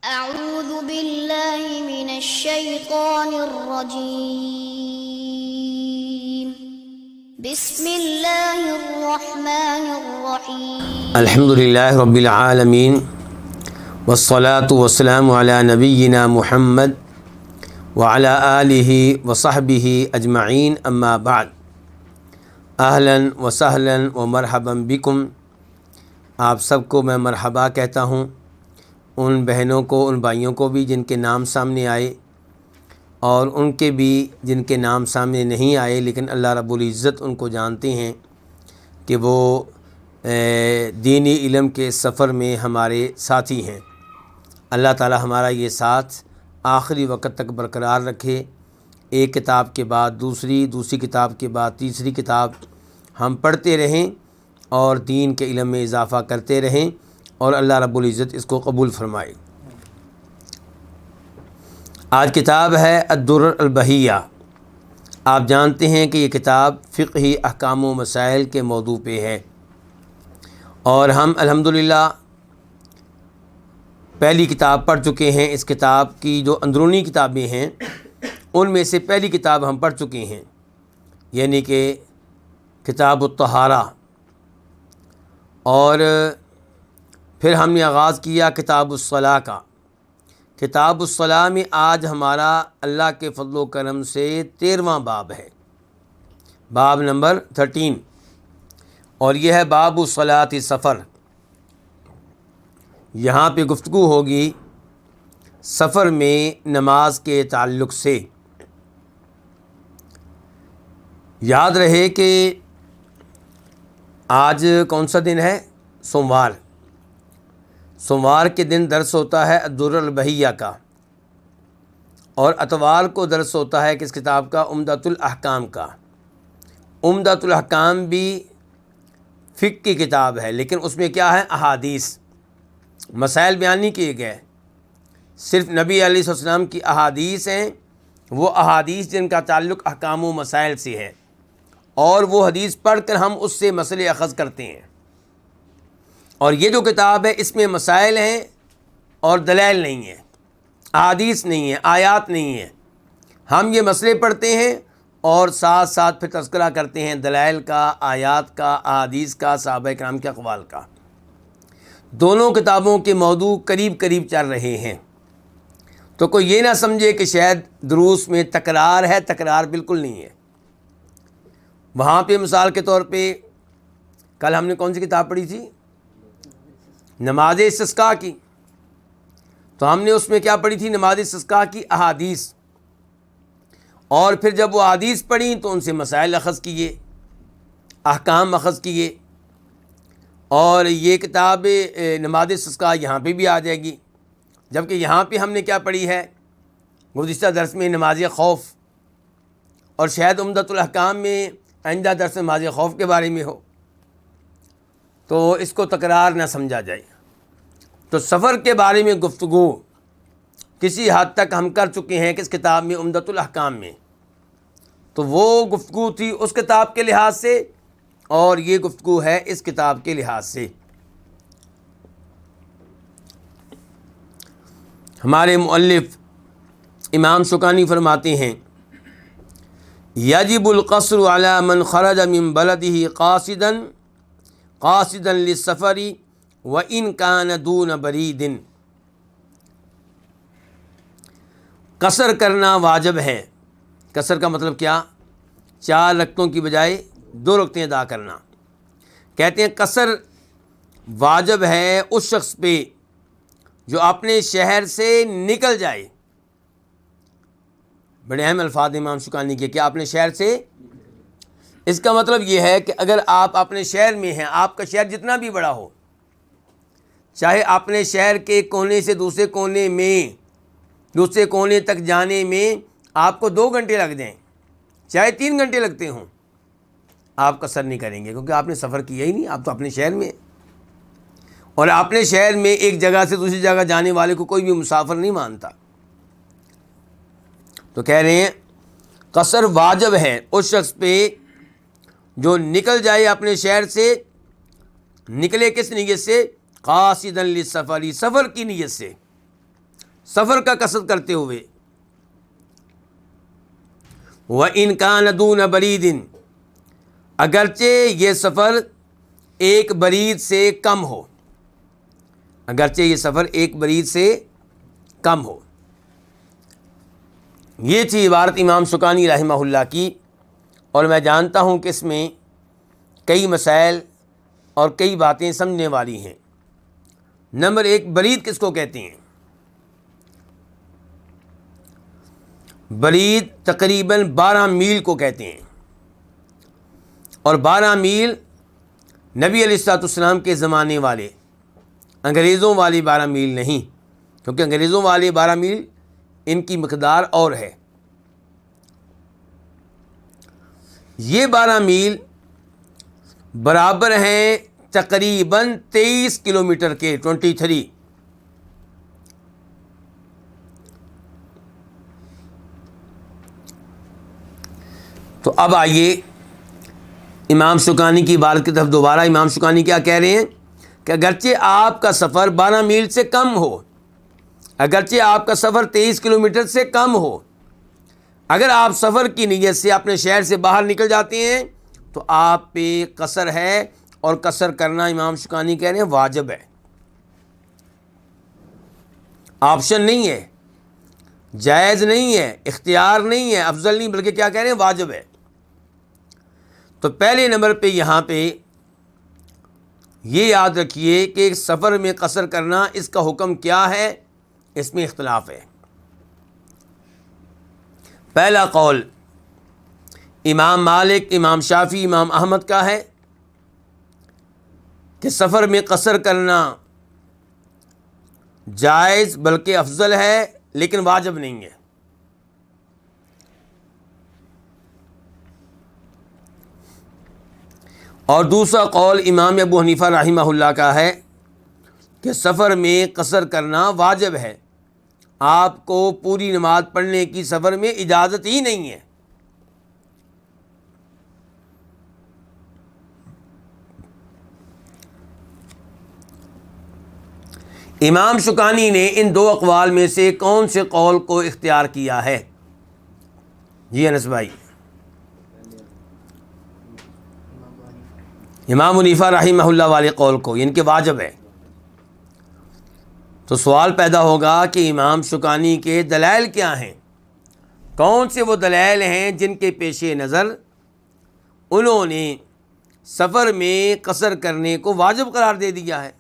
أعوذ بالله من الشيطان الرجيم بسم الله الرحمن الرحيم الحمد للہ رب العالمین والصلاة والسلام علی نبینا محمد وعلی آلہ وصحبہ اجمعین اما بعد اہلا وسہلا ومرحبا بکم۔ آپ سب کو میں مرحبا کہتا ہوں، ان بہنوں کو، ان بھائیوں کو بھی جن کے نام سامنے آئے، اور ان کے بھی جن کے نام سامنے نہیں آئے لیکن اللہ رب العزت ان کو جانتے ہیں کہ وہ دینی علم کے سفر میں ہمارے ساتھی ہیں۔ اللہ تعالی ہمارا یہ ساتھ آخری وقت تک برقرار رکھے، ایک کتاب کے بعد دوسری کتاب کے بعد تیسری کتاب ہم پڑھتے رہیں اور دین کے علم میں اضافہ کرتے رہیں، اور اللہ رب العزت اس کو قبول فرمائے۔ آج کتاب ہے الدرر البہیہ۔ آپ جانتے ہیں کہ یہ کتاب فقہی احکام و مسائل کے موضوع پہ ہے، اور ہم الحمدللہ پہلی کتاب پڑھ چکے ہیں۔ اس کتاب کی جو اندرونی کتابیں ہیں ان میں سے پہلی کتاب ہم پڑھ چکے ہیں، یعنی کہ کتاب الطہارہ، اور پھر ہم نے آغاز کیا کتاب الصلاۃ کا۔ کتاب الصلاۃ میں آج ہمارا اللہ کے فضل و کرم سے 13واں باب ہے، باب نمبر 13، اور یہ ہے باب صلاۃ سفر۔ یہاں پہ گفتگو ہوگی سفر میں نماز کے تعلق سے۔ یاد رہے کہ آج کون سا دن ہے؟ سوموار کے دن درس ہوتا ہے الدرر البہیہ کا، اور اتوار کو درس ہوتا ہے کس کتاب کا؟ عمدۃ الاحکام کا۔ عمدۃ الاحکام بھی فقہ کی کتاب ہے، لیکن اس میں کیا ہے؟ احادیث، مسائل بیان نہیں کیے گئے، صرف نبی علیہ السلام کی احادیث ہیں، وہ احادیث جن کا تعلق احکام و مسائل سے ہے، اور وہ حدیث پڑھ کر ہم اس سے مسئلے اخذ کرتے ہیں۔ اور یہ جو کتاب ہے اس میں مسائل ہیں اور دلائل نہیں ہیں، احادیث نہیں ہیں، آیات نہیں ہیں۔ ہم یہ مسئلے پڑھتے ہیں اور ساتھ ساتھ پھر تذکرہ کرتے ہیں دلائل کا، آیات کا، احادیث کا، صحابہ کرام کے اقوال کا۔ دونوں کتابوں کے موضوع قریب قریب چل رہے ہیں، تو کوئی یہ نہ سمجھے کہ شاید دروس میں تکرار ہے، تکرار بالکل نہیں ہے۔ وہاں پہ مثال کے طور پہ کل ہم نے کون سی کتاب پڑھی تھی؟ نماز استسقاء کی۔ تو ہم نے اس میں کیا پڑھی تھی؟ نماز استسقاء کی احادیث، اور پھر جب وہ احادیث پڑھیں تو ان سے مسائل اخذ کیے، احکام اخذ کیے، اور یہ کتاب نماز استسقاء یہاں پہ بھی آ جائے گی۔ جبکہ یہاں پہ ہم نے کیا پڑھی ہے گزشتہ درس میں؟ نماز خوف، اور شاید عمدۃ الاحکام میں آئندہ درس نماز خوف کے بارے میں ہو، تو اس کو تکرار نہ سمجھا جائے۔ تو سفر کے بارے میں گفتگو کسی حد تک ہم کر چکے ہیں کس کتاب میں؟ عمدۃ الاحکام میں۔ تو وہ گفتگو تھی اس کتاب کے لحاظ سے، اور یہ گفتگو ہے اس کتاب کے لحاظ سے۔ ہمارے مؤلف امام شوکانی فرماتے ہیں یجب القصر علی من خرج من بلدہ قاصدا للسفر وان کان دون برید۔ قصر کرنا واجب ہے۔ قصر کا مطلب کیا؟ 4 رکعتوں کی بجائے 2 رکعتیں ادا کرنا۔ کہتے ہیں قصر واجب ہے اس شخص پہ جو اپنے شہر سے نکل جائے۔ بڑے اہم الفاظ امام شوکانی کے، کہ اپنے شہر سے، اس کا مطلب یہ ہے کہ اگر آپ اپنے شہر میں ہیں، آپ کا شہر جتنا بھی بڑا ہو، چاہے اپنے شہر کے کونے سے دوسرے کونے تک جانے میں آپ کو 2 گھنٹے لگ جائیں، چاہے 3 گھنٹے لگتے ہوں، آپ قصر نہیں کریں گے، کیونکہ آپ نے سفر کیا ہی نہیں، آپ تو اپنے شہر میں ہیں۔ اور اپنے شہر میں ایک جگہ سے دوسری جگہ جانے والے کو کوئی بھی مسافر نہیں مانتا۔ تو کہہ رہے ہیں قصر واجب ہے اس شخص پہ جو نکل جائے اپنے شہر سے۔ نکلے کس نیت سے؟ قاصدا للسفر، سفر کی نیت سے، سفر کا قصد کرتے ہوئے. وَإِنْ كَانَ دُونَ بَرِيدٍ، اگرچہ یہ سفر ایک برید سے کم ہو، اگرچہ یہ سفر ایک برید سے کم ہو. یہ تھی عبارت امام شوکانی رحمہ اللہ کی، اور میں جانتا ہوں کہ اس میں کئی مسائل اور کئی باتیں سمجھنے والی ہیں. نمبر ایک، برید کس کو کہتے ہیں؟ برید تقریباً 12 میل کو کہتے ہیں، اور 12 میل نبی علیہ الصلوۃ والسلام کے زمانے والے، انگریزوں والی 12 میل نہیں، کیونکہ انگریزوں والے 12 میل ان کی مقدار اور ہے. یہ 12 میل برابر ہیں تقریباً 23 کلومیٹر کے، 23. تو اب آئیے امام شوکانی کی عبارت کی طرف دوبارہ. امام شوکانی کیا کہہ رہے ہیں کہ اگرچہ آپ کا سفر 12 میل سے کم ہو، اگرچہ آپ کا سفر 23 کلومیٹر سے کم ہو، اگر آپ سفر کی نیت سے اپنے شہر سے باہر نکل جاتے ہیں تو آپ پہ قصر ہے، اور قصر کرنا امام شوکانی کہہ رہے ہیں واجب ہے، آپشن نہیں ہے، جائز نہیں ہے، اختیار نہیں ہے، افضل نہیں، بلکہ کیا کہہ رہے ہیں؟ واجب ہے. تو پہلے نمبر پہ یہاں پہ یہ یاد رکھیے کہ سفر میں قصر کرنا، اس کا حکم کیا ہے، اس میں اختلاف ہے. پہلا قول امام مالک، امام شافعی، امام احمد کا ہے کہ سفر میں قصر کرنا جائز بلکہ افضل ہے، لیکن واجب نہیں ہے. اور دوسرا قول امام ابو حنیفہ رحمہ اللہ کا ہے کہ سفر میں قصر کرنا واجب ہے، آپ کو پوری نماز پڑھنے کی سفر میں اجازت ہی نہیں ہے. امام شوکانی نے ان دو اقوال میں سے کون سے قول کو اختیار کیا ہے؟ جی انس بھائی. امام حنیفہ رحمہ اللہ والے قول کو، ان کے واجب ہے. تو سوال پیدا ہوگا کہ امام شوکانی کے دلائل کیا ہیں؟ کون سے وہ دلائل ہیں جن کے پیش نظر انہوں نے سفر میں قصر کرنے کو واجب قرار دے دیا ہے؟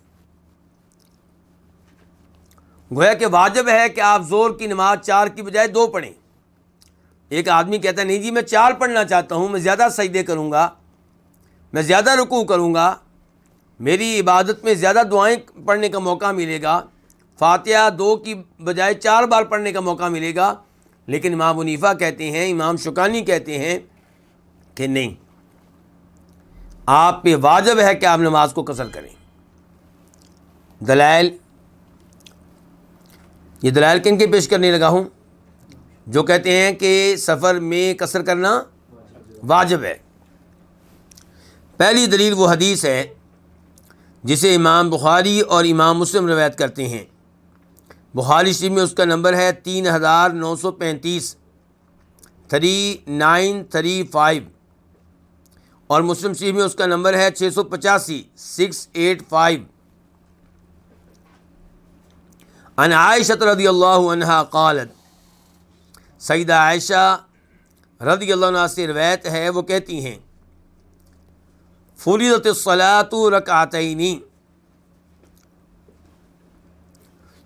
گویا کہ واجب ہے کہ آپ ظہر کی نماز 4 کی بجائے 2 پڑھیں. ایک آدمی کہتا ہے نہیں جی میں 4 پڑھنا چاہتا ہوں، میں زیادہ سجدے کروں گا، میں زیادہ رکوع کروں گا، میری عبادت میں زیادہ دعائیں پڑھنے کا موقع ملے گا، فاتحہ 2 کی بجائے 4 بار پڑھنے کا موقع ملے گا. لیکن امام حنیفہ کہتے ہیں، امام شوکانی کہتے ہیں کہ نہیں، آپ پہ واجب ہے کہ آپ نماز کو قصر کریں. دلائل، یہ دلائل کن کے پیش کرنے لگا ہوں؟ جو کہتے ہیں کہ سفر میں قصر کرنا واجب ہے. پہلی دلیل وہ حدیث ہے جسے امام بخاری اور امام مسلم روایت کرتے ہیں. بخاری شریف میں اس کا نمبر ہے 3935، 3935، اور مسلم شریف میں اس کا نمبر ہے 685، 685. عن عائشہ رضی اللہ عنہا قالت، سیدہ عائشہ رضی اللہ عنہ سے روایت ہے، وہ کہتی ہیں فرضت الصلاۃ رکعتین،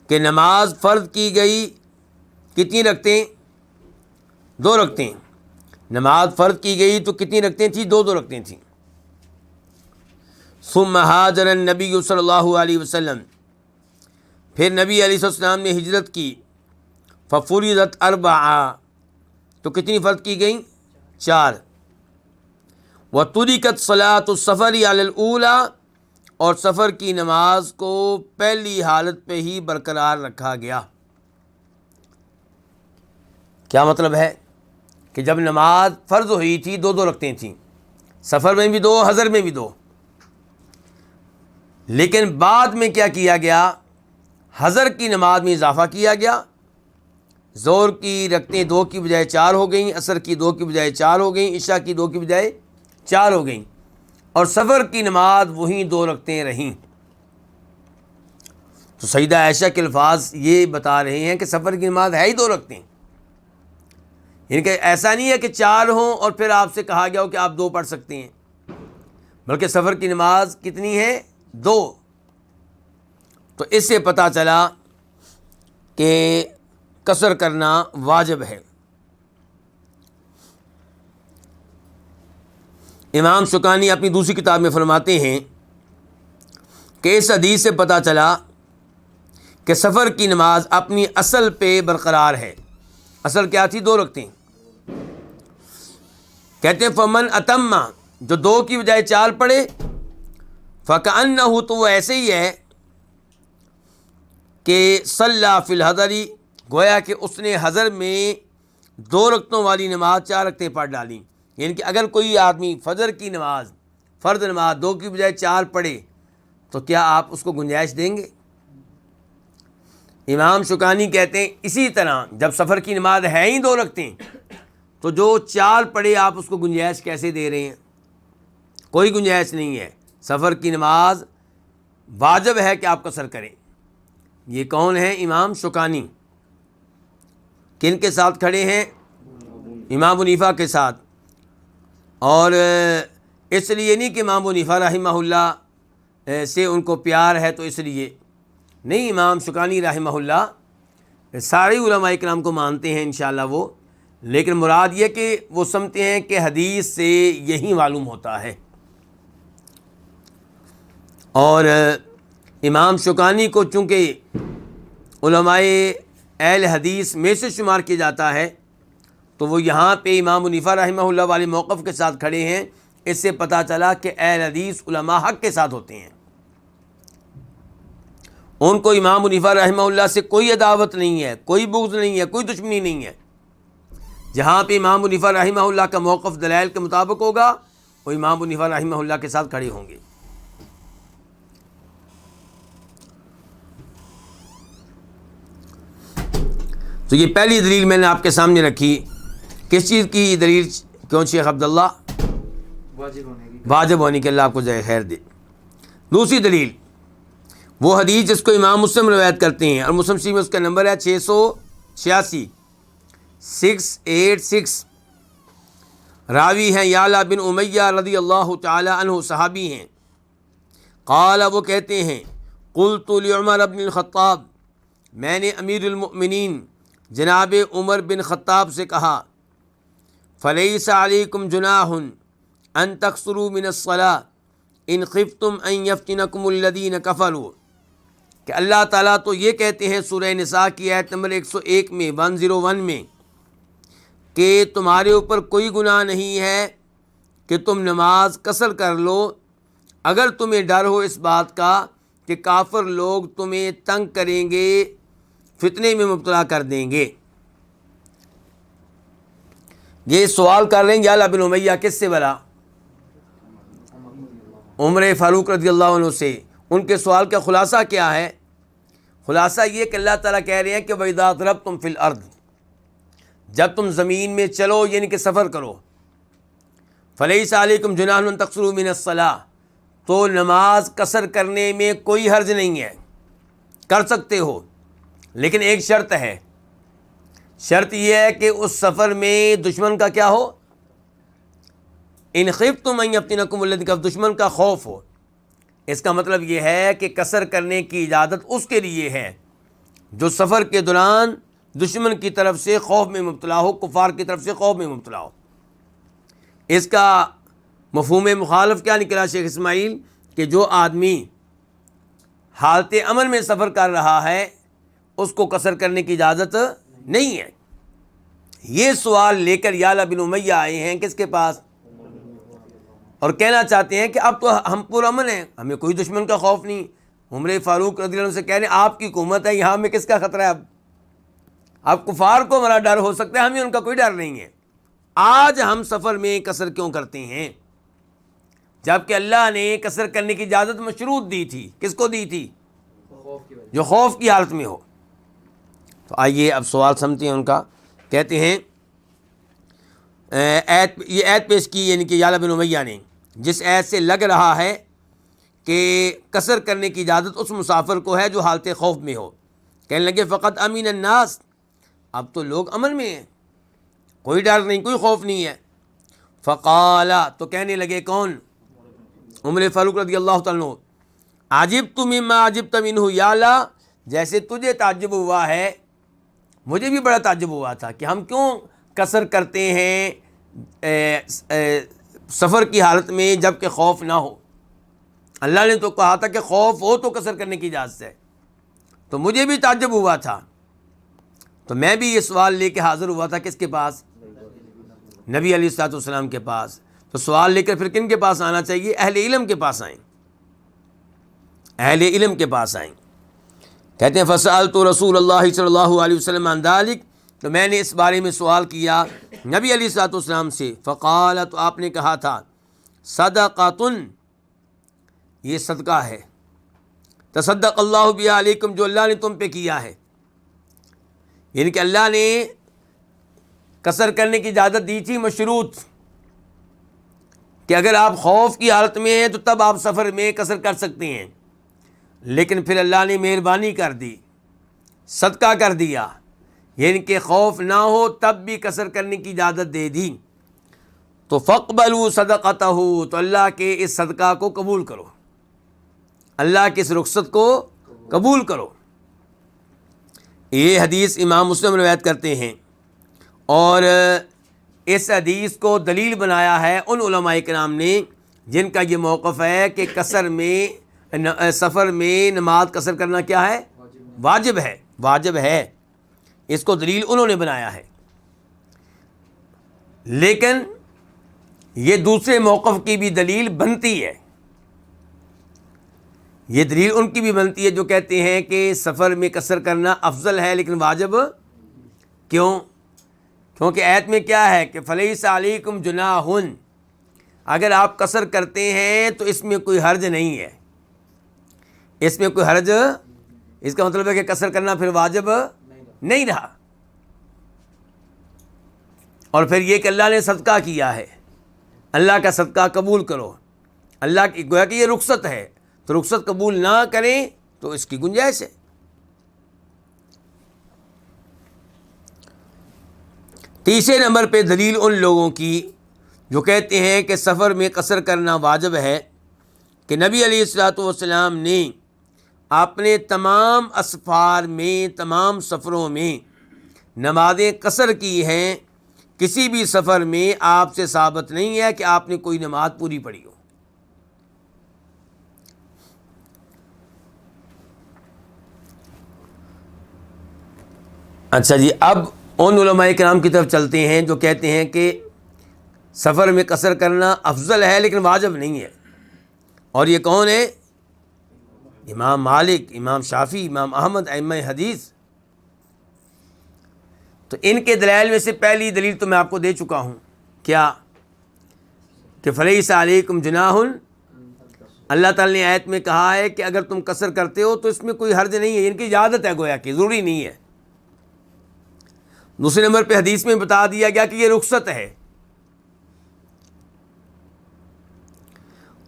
کہ نماز فرض کی گئی کتنی رکعتیں؟ 2 رکعتیں. نماز فرض کی گئی تو کتنی رکعتیں تھیں؟ 2 رکعتیں تھیں. ثم ہاجر النبی صلی اللہ علیہ وسلم، پھر نبی علیہ السلام نے ہجرت کی. ففرضت 4، تو کتنی فرض کی گئیں؟ 4. وترکت صلاۃ السفر علی الاولی، اور سفر کی نماز کو پہلی حالت پہ ہی برقرار رکھا گیا. کیا مطلب ہے؟ کہ جب نماز فرض ہوئی تھی 2 رکعتیں تھیں، سفر میں بھی 2، حضر میں بھی 2. لیکن بعد میں کیا کیا گیا؟ حضر کی نماز میں اضافہ کیا گیا، ظہر کی رکعتیں 2 کی بجائے 4 ہو گئیں، عصر کی 2 کی بجائے 4 ہو گئیں، عشاء کی 2 کی بجائے 4 ہو گئیں، اور سفر کی نماز وہیں 2 رکعتیں رہیں۔ تو سیدہ عائشہ کے الفاظ یہ بتا رہے ہیں کہ سفر کی نماز ہے ہی 2 رکعتیں، یعنی کہ ایسا نہیں ہے کہ 4 ہوں اور پھر آپ سے کہا گیا ہو کہ آپ 2 پڑھ سکتے ہیں، بلکہ سفر کی نماز کتنی ہے؟ 2۔ تو اس سے پتہ چلا کہ قصر کرنا واجب ہے۔ امام شوکانی اپنی دوسری کتاب میں فرماتے ہیں کہ اس حدیث سے پتہ چلا کہ سفر کی نماز اپنی اصل پہ برقرار ہے۔ اصل کیا تھی؟ 2 رکعتیں۔ کہتے ہیں فمن اتم، جو 2 کی بجائے 4 پڑھے، فکأنہ، تو وہ ایسے ہی ہے کہ صلی فی الحضری، گویا کہ اس نے حضر میں 2 رکعتوں والی نماز 4 رکعتیں پڑھ ڈالیں۔ یعنی کہ اگر کوئی آدمی فجر کی نماز، فرض نماز 2 کی بجائے 4 پڑھے تو کیا آپ اس کو گنجائش دیں گے؟ امام شوکانی کہتے ہیں اسی طرح جب سفر کی نماز ہے ہی 2 رکعتیں، تو جو 4 پڑھے آپ اس کو گنجائش کیسے دے رہے ہیں؟ کوئی گنجائش نہیں ہے۔ سفر کی نماز واجب ہے کہ آپ قصر کریں۔ یہ کون ہیں؟ امام شوکانی۔ کن کے ساتھ کھڑے ہیں؟ امام ابو حنیفہ کے ساتھ۔ اور اس لیے نہیں کہ امام ابو حنیفہ رحمہ اللہ سے ان کو پیار ہے تو اس لیے نہیں، امام شوکانی رحمہ اللہ سارے علماء کرام کو مانتے ہیں انشاءاللہ وہ، لیکن مراد یہ کہ وہ سمجھتے ہیں کہ حدیث سے یہی معلوم ہوتا ہے۔ اور امام شوکانی کو چونکہ علماء اہل حدیث میں سے شمار کیا جاتا ہے، تو وہ یہاں پہ امام ابو حنیفہ رحمہ اللہ والے موقف کے ساتھ کھڑے ہیں۔ اس سے پتہ چلا کہ اہل حدیث علماء حق کے ساتھ ہوتے ہیں، ان کو امام ابو حنیفہ رحمہ اللہ سے کوئی عداوت نہیں ہے، کوئی بغض نہیں ہے، کوئی دشمنی نہیں ہے۔ جہاں پہ امام ابو حنیفہ رحمہ اللہ کا موقف دلائل کے مطابق ہوگا، وہ امام ابو حنیفہ رحمہ اللہ کے ساتھ کھڑے ہوں گے۔ تو یہ پہلی دلیل میں نے آپ کے سامنے رکھی۔ کس چیز کی دلیل؟ کیوں شیخ عبداللہ؟ واجب ہونے کی، اللہ آپ کو جزائے خیر دے۔ دوسری دلیل وہ حدیث جس کو امام مسلم روایت کرتے ہیں، اور مسلم شریف میں اس کا نمبر ہے 686، 686۔ راوی ہیں یعلا بن امیہ رضی اللہ تعالی عنہ، صحابی ہیں۔ قال، وہ کہتے ہیں قلت لعمر بن الخطاب، میں نے امیر المؤمنین جناب عمر بن خطاب سے کہا، فلیس علیکم جناح ان تقصروا من الصلاۃ ان خفتم ان یفتنکم الذین کفروا، کہ اللہ تعالیٰ تو یہ کہتے ہیں سورہ نساء کی آیت نمبر 101 میں 101 میں کہ تمہارے اوپر کوئی گناہ نہیں ہے کہ تم نماز قصر کر لو اگر تمہیں ڈر ہو اس بات کا کہ کافر لوگ تمہیں تنگ کریں گے، فتنے میں مبتلا کر دیں گے۔ یہ سوال کر رہے ہیں یعلا بن امیہ کس سے بلا؟ عمر فاروق رضی اللہ عنہ سے۔ ان کے سوال کا خلاصہ کیا ہے؟ خلاصہ یہ کہ اللہ تعالیٰ کہہ رہے ہیں کہ وَإِذَا ضَرَبْتُمْ فِي الْأَرْضِ، جب تم زمین میں چلو یعنی کہ سفر کرو، فَلَيْسَ عَلَيْكُمْ جُنَاحٌ أَن تَقْصُرُوا مِنَ الصَّلَاةِ، تو نماز قصر کرنے میں کوئی حرج نہیں ہے، کر سکتے ہو، لیکن ایک شرط ہے۔ شرط یہ ہے کہ اس سفر میں دشمن کا کیا ہو؟ ان خفتم ان یفتنکم الذین کفروا، دشمن کا خوف ہو۔ اس کا مطلب یہ ہے کہ قصر کرنے کی اجازت اس کے لیے ہے جو سفر کے دوران دشمن کی طرف سے خوف میں مبتلا ہو، کفار کی طرف سے خوف میں مبتلا ہو۔ اس کا مفہوم مخالف کیا نکلا شیخ اسماعیل؟ کہ جو آدمی حالت امن میں سفر کر رہا ہے اس کو قصر کرنے کی اجازت نہیں ہے۔ یہ سوال لے کر یعلا بن امیہ آئے ہیں کس کے پاس؟ اور کہنا چاہتے ہیں کہ اب تو ہم پرامن ہیں، ہمیں کوئی دشمن کا خوف نہیں۔ عمر فاروق رضی اللہ عنہ سے کہہ رہے ہیں آپ کی حکومت ہے، یہاں میں کس کا خطرہ ہے؟ اب کفار کو ہمارا ڈر ہو سکتا ہے، ہمیں ان کا کوئی ڈر نہیں ہے۔ آج ہم سفر میں قصر کیوں کرتے ہیں جبکہ اللہ نے قصر کرنے کی اجازت مشروط دی تھی؟ کس کو دی تھی؟ جو خوف کی حالت میں ہو. تو آئیے اب سوال سمجھتے ہیں ان کا. کہتے ہیں یہ ایت پیش کی یعنی کہ یعلا بن امیہ نے، جس ایت سے لگ رہا ہے کہ قصر کرنے کی اجازت اس مسافر کو ہے جو حالت خوف میں ہو. کہنے لگے فقط امین الناس، اب تو لوگ امن میں ہیں، کوئی ڈر نہیں، کوئی خوف نہیں ہے. فقال، تو کہنے لگے کون؟ عمر فاروق رضی اللہ تعالیٰ عنہ، عجبت مما عجبت منہ یا اللہ، جیسے تجھے تعجب ہوا ہے مجھے بھی بڑا تعجب ہوا تھا کہ ہم کیوں قصر کرتے ہیں سفر کی حالت میں جب کہ خوف نہ ہو. اللہ نے تو کہا تھا کہ خوف ہو تو قصر کرنے کی اجازت ہے. تو مجھے بھی تعجب ہوا تھا، تو میں بھی یہ سوال لے کے حاضر ہوا تھا. کس کے پاس؟ نبی علیہ الصلوۃ والسلام کے پاس. تو سوال لے کر پھر کن کے پاس آنا چاہیے؟ اہل علم کے پاس آئیں، اہل علم کے پاس آئیں. کہتے ہیں فسألت رسول اللہ صلی اللہ علیہ وسلم عن ذلک، تو میں نے اس بارے میں سوال کیا نبی علیہ الصلوۃ والسلام سے. فقال، تو آپ نے کہا تھا صدقۃ، یہ صدقہ ہے، تصدق اللہ بہا علیکم، جو اللہ نے تم پہ کیا ہے. یعنی کہ اللہ نے قصر کرنے کی اجازت دی تھی مشروط، کہ اگر آپ خوف کی حالت میں ہیں تو تب آپ سفر میں قصر کر سکتے ہیں. لیکن پھر اللہ نے مہربانی کر دی، صدقہ کر دیا، یعنی کہ خوف نہ ہو تب بھی قصر کرنے کی اجازت دے دی. تو فاقبلوا صدقتہ، تو اللہ کے اس صدقہ کو قبول کرو، اللہ کی اس رخصت کو قبول کرو. یہ حدیث امام مسلم روایت کرتے ہیں، اور اس حدیث کو دلیل بنایا ہے ان علماء کرام نے جن کا یہ موقف ہے کہ قصر میں سفر میں نماز قصر کرنا کیا ہے؟ واجب ہے، واجب ہے. اس کو دلیل انہوں نے بنایا ہے. لیکن یہ دوسرے موقف کی بھی دلیل بنتی ہے، یہ دلیل ان کی بھی بنتی ہے جو کہتے ہیں کہ سفر میں قصر کرنا افضل ہے لیکن واجب کیوں؟ کیونکہ آیت میں کیا ہے کہ فلیس علیکم جناح، اگر آپ قصر کرتے ہیں تو اس میں کوئی حرج نہیں ہے، اس میں کوئی حرج، اس کا مطلب ہے کہ قصر کرنا پھر واجب نہیں رہا. اور پھر یہ کہ اللہ نے صدقہ کیا ہے، اللہ کا صدقہ قبول کرو، اللہ کی گویا کہ یہ رخصت ہے، تو رخصت قبول نہ کریں تو اس کی گنجائش ہے. تیسرے نمبر پہ دلیل ان لوگوں کی جو کہتے ہیں کہ سفر میں قصر کرنا واجب ہے کہ نبی علیہ الصلوۃ والسلام نے اپنے تمام اسفار میں، تمام سفروں میں نمازیں قصر کی ہیں. کسی بھی سفر میں آپ سے ثابت نہیں ہے کہ آپ نے کوئی نماز پوری پڑھی ہو. اچھا جی، اب ان علماء کرام کی طرف چلتے ہیں جو کہتے ہیں کہ سفر میں قصر کرنا افضل ہے لیکن واجب نہیں ہے. اور یہ کون ہے؟ امام مالک، امام شافعی، امام احمد، ائمہ حدیث. تو ان کے دلائل میں سے پہلی دلیل تو میں آپ کو دے چکا ہوں، کیا؟ کہ فلیس علیکم جناح، اللہ تعالیٰ نے آیت میں کہا ہے کہ اگر تم قصر کرتے ہو تو اس میں کوئی حرج نہیں ہے، ان کی اجازت ہے، گویا کہ ضروری نہیں ہے. دوسرے نمبر پہ حدیث میں بتا دیا گیا کہ یہ رخصت ہے.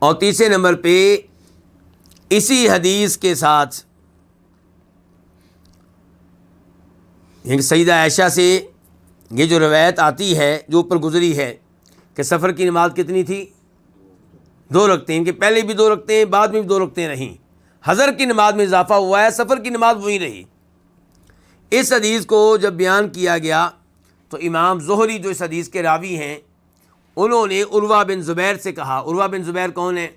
اور تیسرے نمبر پہ اسی حدیث کے ساتھ یعنی سیدہ عائشہ سے یہ جو روایت آتی ہے جو اوپر گزری ہے کہ سفر کی نماز کتنی تھی؟ 2 رکعتیں، ان کے پہلے بھی 2 رکعتیں، بعد میں بھی 2 رکعتیں رہیں. حضر کی نماز میں اضافہ ہوا ہے، سفر کی نماز وہی رہی. اس حدیث کو جب بیان کیا گیا تو امام زہری جو اس حدیث کے راوی ہیں انہوں نے عروہ بن زبیر سے کہا. عروہ بن زبیر کون ہے؟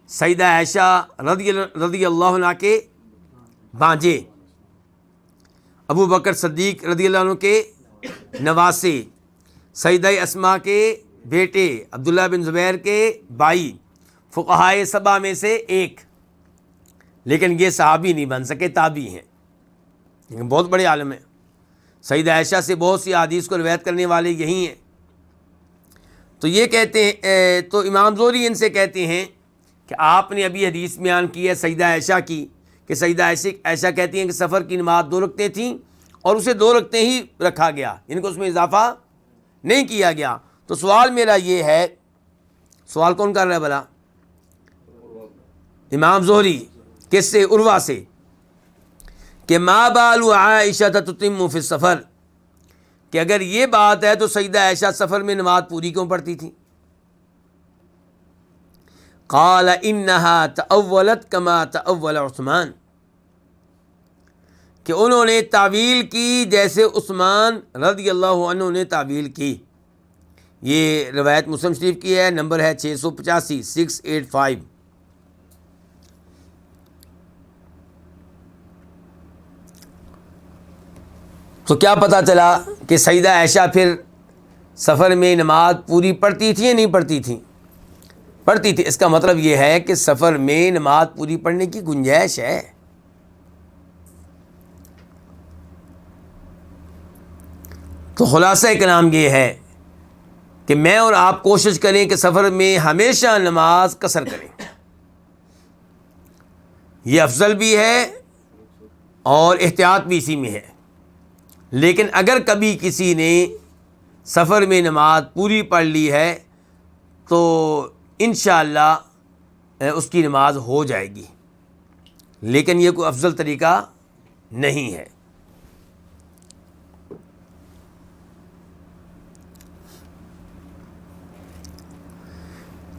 سیدہ عائشہ رضی اللہ عنہ کے بانجے، ابو بکر صدیق رضی اللہ عنہ کے نواسے، سیدہ اسماء کے بیٹے، عبداللہ بن زبیر کے بھائی، فقہائے 7 میں سے ایک. لیکن یہ صحابی نہیں بن سکے، تابعی ہیں، لیکن بہت بڑے عالم ہیں. سیدہ عائشہ سے بہت سی احادیث کو روایت کرنے والے یہی ہیں. تو یہ کہتے ہیں، تو امام زہری ان سے کہتے ہیں کہ آپ نے ابھی حدیث بیان کی ہے سیدہ عائشہ کی کہ سیدہ عائشہ کہتی ہیں کہ سفر کی نماز 2 رکعتیں تھیں اور اسے 2 رکعتیں ہی رکھا گیا، ان کو اس میں اضافہ نہیں کیا گیا۔ تو سوال میرا یہ ہے، سوال کون کر رہا ہے بھلا؟ امام زہری۔ کس سے؟ عروہ سے، کہ ما بال عائشہ تتم فی السفر، کہ اگر یہ بات ہے تو سیدہ عائشہ سفر میں نماز پوری کیوں پڑھتی تھی؟ قال انہا تأولت کما تأول عثمان، کہ انہوں نے تعویل کی جیسے عثمان رضی اللہ عنہ نے تعویل کی۔ یہ روایت مسلم شریف کی ہے، نمبر ہے 685 685۔ تو کیا پتہ چلا کہ سیدہ عائشہ پھر سفر میں نماز پوری پڑھتی تھی یا نہیں پڑھتی تھی؟ پڑھتی تھی۔ اس کا مطلب یہ ہے کہ سفر میں نماز پوری پڑھنے کی گنجائش ہے۔ تو خلاصہ کلام یہ ہے کہ میں اور آپ کوشش کریں کہ سفر میں ہمیشہ نماز قصر کریں، یہ افضل بھی ہے اور احتیاط بھی اسی میں ہے۔ لیکن اگر کبھی کسی نے سفر میں نماز پوری پڑھ لی ہے تو انشاءاللہ اس کی نماز ہو جائے گی، لیکن یہ کوئی افضل طریقہ نہیں ہے۔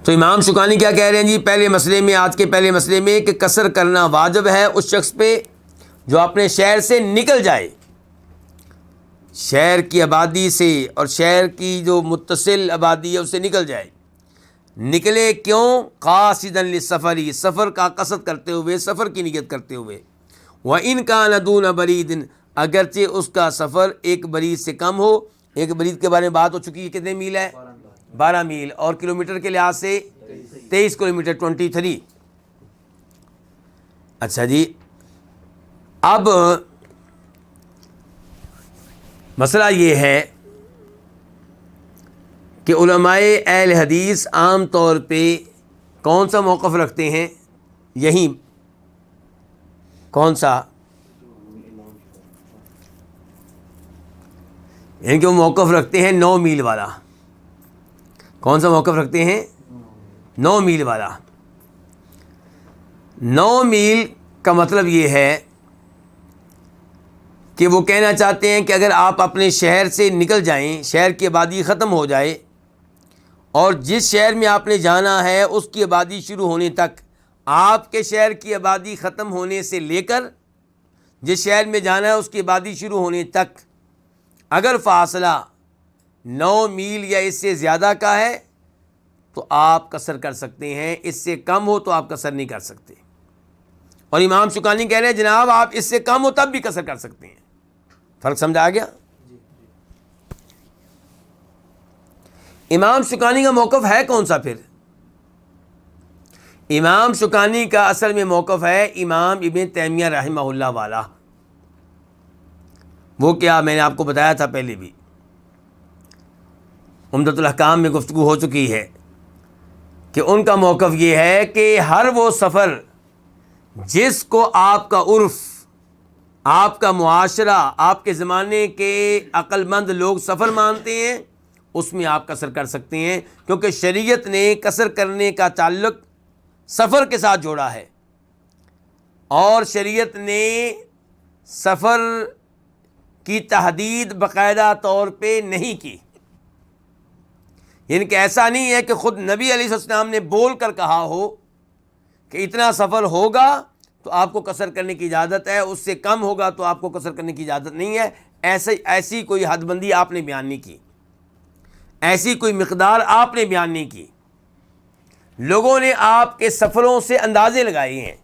تو امام شوکانی کیا کہہ رہے ہیں جی؟ پہلے مسئلے میں، آج کے پہلے مسئلے میں، کہ قصر کرنا واجب ہے اس شخص پہ جو اپنے شہر سے نکل جائے، شہر کی آبادی سے اور شہر کی جو متصل آبادی ہے اس سے نکل جائے۔ نکلے کیوں؟ قاصداً للسفر، سفر کا قصد کرتے ہوئے، سفر کی نیت کرتے ہوئے۔ وَإِنْ كَانَ دُونَ بَرِيدٍ، اگرچہ اس کا سفر ایک برید سے کم ہو۔ ایک برید کے بارے میں بات ہو چکی ہے، کتنے میل ہے؟ 12 میل، اور کلومیٹر کے لحاظ سے 23 کلومیٹر 23۔ اچھا جی، اب مسئلہ یہ ہے کہ علماء اہل حدیث عام طور پہ کون سا موقف رکھتے ہیں؟ یہی کون سا؟ یعنی کہ وہ موقف رکھتے ہیں 9 میل والا۔ کون سا موقف رکھتے ہیں؟ 9 میل والا۔ 9 میل کا مطلب یہ ہے کہ وہ کہنا چاہتے ہیں کہ اگر آپ اپنے شہر سے نکل جائیں، شہر کی آبادی ختم ہو جائے، اور جس شہر میں آپ نے جانا ہے اس کی آبادی شروع ہونے تک، آپ کے شہر کی آبادی ختم ہونے سے لے کر جس شہر میں جانا ہے اس کی آبادی شروع ہونے تک اگر فاصلہ 9 میل یا اس سے زیادہ کا ہے تو آپ قصر کر سکتے ہیں، اس سے کم ہو تو آپ قصر نہیں کر سکتے۔ اور امام شوکانی کہہ رہے ہیں جناب آپ اس سے کم ہو تب بھی قصر کر سکتے ہیں۔ فرق سمجھ آ گیا؟ امام شوکانی کا موقف ہے کون سا پھر؟ امام شوکانی کا اصل میں موقف ہے امام ابن تیمیہ رحمہ اللہ والا۔ وہ کیا؟ میں نے آپ کو بتایا تھا پہلے بھی، عمدۃ الاحکام میں گفتگو ہو چکی ہے کہ ان کا موقف یہ ہے کہ ہر وہ سفر جس کو آپ کا عرف، آپ کا معاشرہ، آپ کے زمانے کے عقل مند لوگ سفر مانتے ہیں، اس میں آپ قصر کر سکتے ہیں، کیونکہ شریعت نے قصر کرنے کا تعلق سفر کے ساتھ جوڑا ہے، اور شریعت نے سفر کی تحدید باقاعدہ طور پہ نہیں کی۔ یعنی کہ ایسا نہیں ہے کہ خود نبی علیہ السلام نے بول کر کہا ہو کہ اتنا سفر ہوگا تو آپ کو قصر کرنے کی اجازت ہے، اس سے کم ہوگا تو آپ کو قصر کرنے کی اجازت نہیں ہے۔ ایسی کوئی حد بندی آپ نے بیان نہیں کی، ایسی کوئی مقدار آپ نے بیان نہیں کی۔ لوگوں نے آپ کے سفروں سے اندازے لگائے ہیں،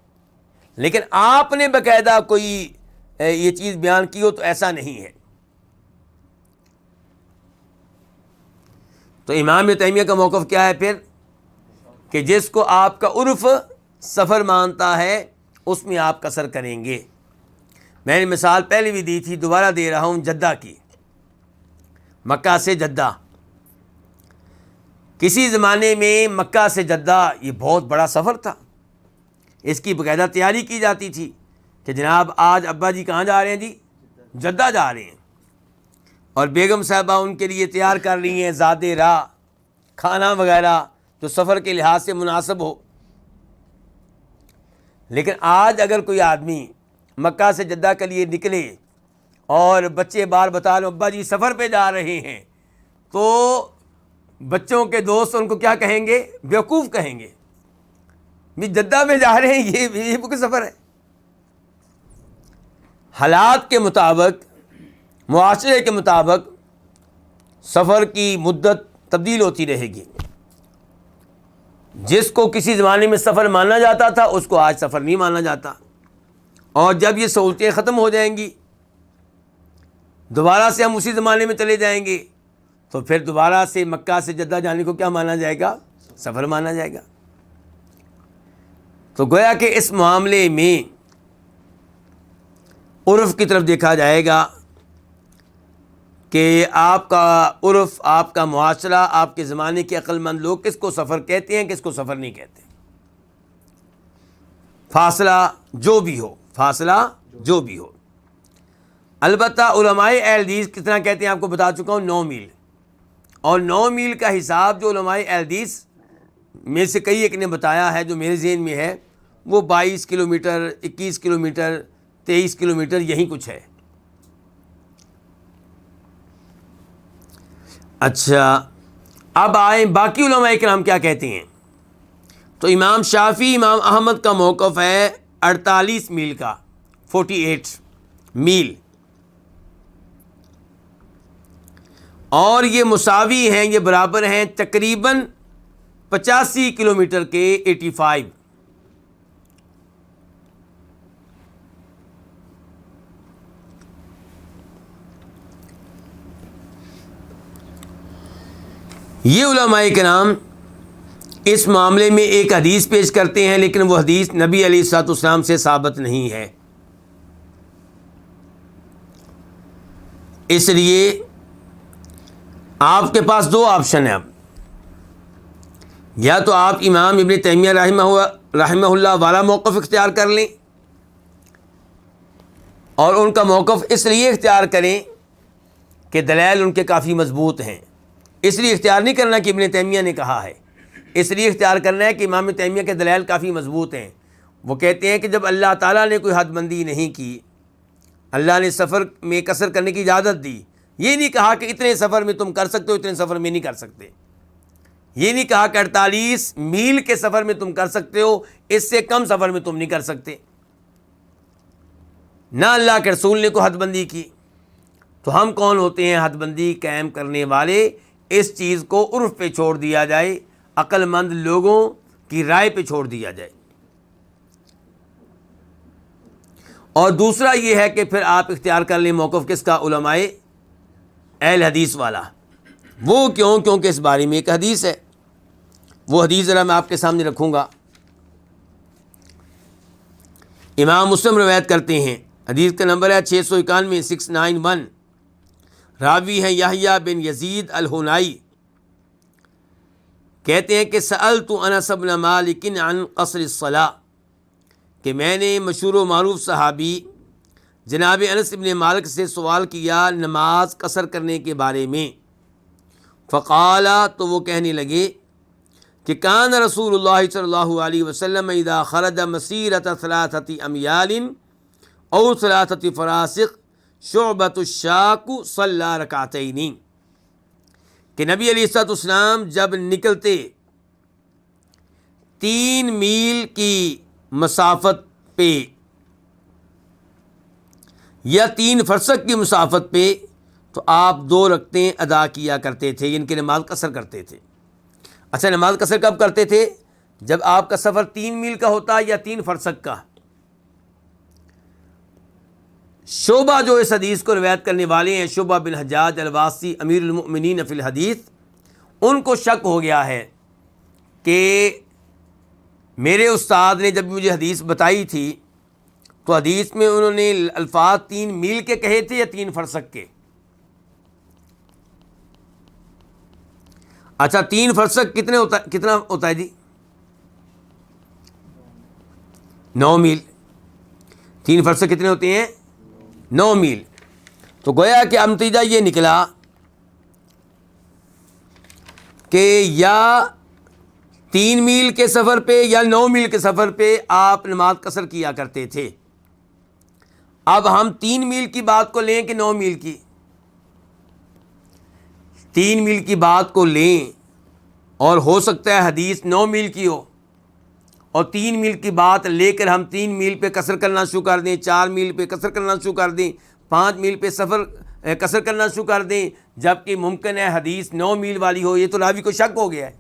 لیکن آپ نے باقاعدہ کوئی یہ چیز بیان کی ہو تو ایسا نہیں ہے۔ تو امام تیمیہ کا موقف کیا ہے پھر؟ کہ جس کو آپ کا عرف سفر مانتا ہے اس میں آپ قصر کریں گے۔ میں نے مثال پہلے بھی دی تھی، دوبارہ دے رہا ہوں، جدہ کی، مکہ سے جدہ کسی زمانے میں مکہ سے جدہ یہ بہت بڑا سفر تھا، اس کی باقاعدہ تیاری کی جاتی تھی کہ جناب آج ابا جی کہاں جا رہے ہیں؟ جی جدہ جا رہے ہیں، اور بیگم صاحبہ ان کے لیے تیار کر رہی ہیں زاد راہ، کھانا وغیرہ جو سفر کے لحاظ سے مناسب ہو۔ لیکن آج اگر کوئی آدمی مکہ سے جدہ کے لیے نکلے اور بچے بار بتا رہے ابا جی سفر پہ جا رہے ہیں، تو بچوں کے دوست ان کو کیا کہیں گے؟ بیوقوف کہیں گے، جدہ میں جا رہے ہیں، یہ کوئی سفر ہے؟ حالات کے مطابق، معاشرے کے مطابق سفر کی مدت تبدیل ہوتی رہے گی۔ جس کو کسی زمانے میں سفر مانا جاتا تھا اس کو آج سفر نہیں مانا جاتا، اور جب یہ سہولتیں ختم ہو جائیں گی، دوبارہ سے ہم اسی زمانے میں چلے جائیں گے، تو پھر دوبارہ سے مکہ سے جدہ جانے کو کیا مانا جائے گا؟ سفر مانا جائے گا۔ تو گویا کہ اس معاملے میں عرف کی طرف دیکھا جائے گا کہ آپ کا عرف، آپ کا معاشرہ، آپ کے زمانے کے عقل مند لوگ کس کو سفر کہتے ہیں، کس کو سفر نہیں کہتے۔ فاصلہ جو بھی ہو، فاصلہ جو بھی ہو۔ البتہ علماء اہل حدیث کتنا کہتے ہیں آپ کو بتا چکا ہوں، 9 میل، اور 9 میل کا حساب جو علماء اہل حدیث میں سے کئی ایک نے بتایا ہے، جو میرے ذہن میں ہے، وہ 22 کلومیٹر، 21 کلومیٹر، 23 کلومیٹر یہی کچھ ہے۔ اچھا، اب آئیں باقی علماء کرام کیا کہتے ہیں۔ تو امام شافعی، امام احمد کا موقف ہے 48 میل کا، 48 میل، اور یہ مساوی ہیں، یہ برابر ہیں تقریباً 85 کلومیٹر کے، 85۔ یہ علماء کرام اس معاملے میں ایک حدیث پیش کرتے ہیں، لیکن وہ حدیث نبی علیہ الصلوۃ والسلام سے ثابت نہیں ہے۔ اس لیے آپ کے پاس 2 آپشن ہیں اب، یا تو آپ امام ابن تیمیہ رحمہ اللہ والا موقف اختیار کر لیں، اور ان کا موقف اس لیے اختیار کریں کہ دلائل ان کے کافی مضبوط ہیں۔ اس لیے اختیار نہیں کرنا کہ ابن تیمیہ نے کہا ہے، اس لیے اختیار کرنا ہے کہ امام تیمیہ کے دلائل کافی مضبوط ہیں۔ وہ کہتے ہیں کہ جب اللہ تعالیٰ نے کوئی حد بندی نہیں کی، اللہ نے سفر میں قصر کرنے کی اجازت دی، یہ نہیں کہا کہ اتنے سفر میں تم کر سکتے ہو، اتنے سفر میں نہیں کر سکتے، یہ نہیں کہا کہ 48 میل کے سفر میں تم کر سکتے ہو، اس سے کم سفر میں تم نہیں کر سکتے، نہ اللہ کے رسول نے کوئی حد بندی کی۔ تو ہم کون ہوتے ہیں حد بندی قائم کرنے والے؟ اس چیز کو عرف پہ چھوڑ دیا جائے، عقل مند لوگوں کی رائے پہ چھوڑ دیا جائے۔ اور دوسرا یہ ہے کہ پھر آپ اختیار کر لیں موقف کس کا؟ علماء اہل حدیث والا۔ وہ کیوں؟ کیونکہ اس بارے میں ایک حدیث ہے، وہ حدیث ذرا میں آپ کے سامنے رکھوں گا۔ امام مسلم روایت کرتے ہیں، حدیث کا نمبر ہے 691، 691، راوی ہیں یحییٰ بن یزید الہنائی، کہتے ہیں کہ سألت انس بن مالک عن قصر الصلاۃ، کہ میں نے مشہور و معروف صحابی جناب انس بن مالک سے سوال کیا نماز قصر کرنے کے بارے میں۔ فقال، تو وہ کہنے لگے کہ کان رسول اللہ صلی اللہ علیہ وسلم اذا خرج مسیرۃ 3 امیال او 3 فراسخ شعبۃ الشاک صلی رکعتین، کہ نبی علیہ الصلوۃ والسلام جب نکلتے 3 میل کی مسافت پہ یا 3 فرسخ کی مسافت پہ، تو آپ 2 رکعتیں ادا کیا کرتے تھے، ان کی نماز قصر کرتے تھے۔ اچھا، نماز قصر کب کرتے تھے؟ جب آپ کا سفر 3 میل کا ہوتا یا 3 فرسخ کا۔ شعبہ جو اس حدیث کو روایت کرنے والے ہیں، شعبہ بن حجاج الواسطی امیر المؤمنین فی الحدیث، ان کو شک ہو گیا ہے کہ میرے استاد نے جب مجھے حدیث بتائی تھی تو حدیث میں انہوں نے الفاظ 3 میل کے کہے تھے یا 3 فرسخ کے۔ اچھا 3 فرسخ کتنا ہوتا ہے جی؟ 9 میل. 3 فرسخ کتنے ہوتے ہیں؟ 9 میل. تو گویا کہ اب نتیجہ یہ نکلا کہ یا 3 میل کے سفر پہ یا 9 میل کے سفر پہ آپ نماز قصر کیا کرتے تھے. اب ہم 3 میل کی بات کو لیں کہ 9 میل کی؟ 3 میل کی بات کو لیں، اور ہو سکتا ہے حدیث 9 میل کی ہو، اور 3 میل کی بات لے کر ہم 3 میل پہ قصر کرنا شروع کر دیں، 4 میل پہ قصر کرنا شروع کر دیں، 5 میل پہ قصر کرنا شروع کر دیں، جبکہ ممکن ہے حدیث 9 میل والی ہو. یہ تو راوی کو شک ہو گیا ہے.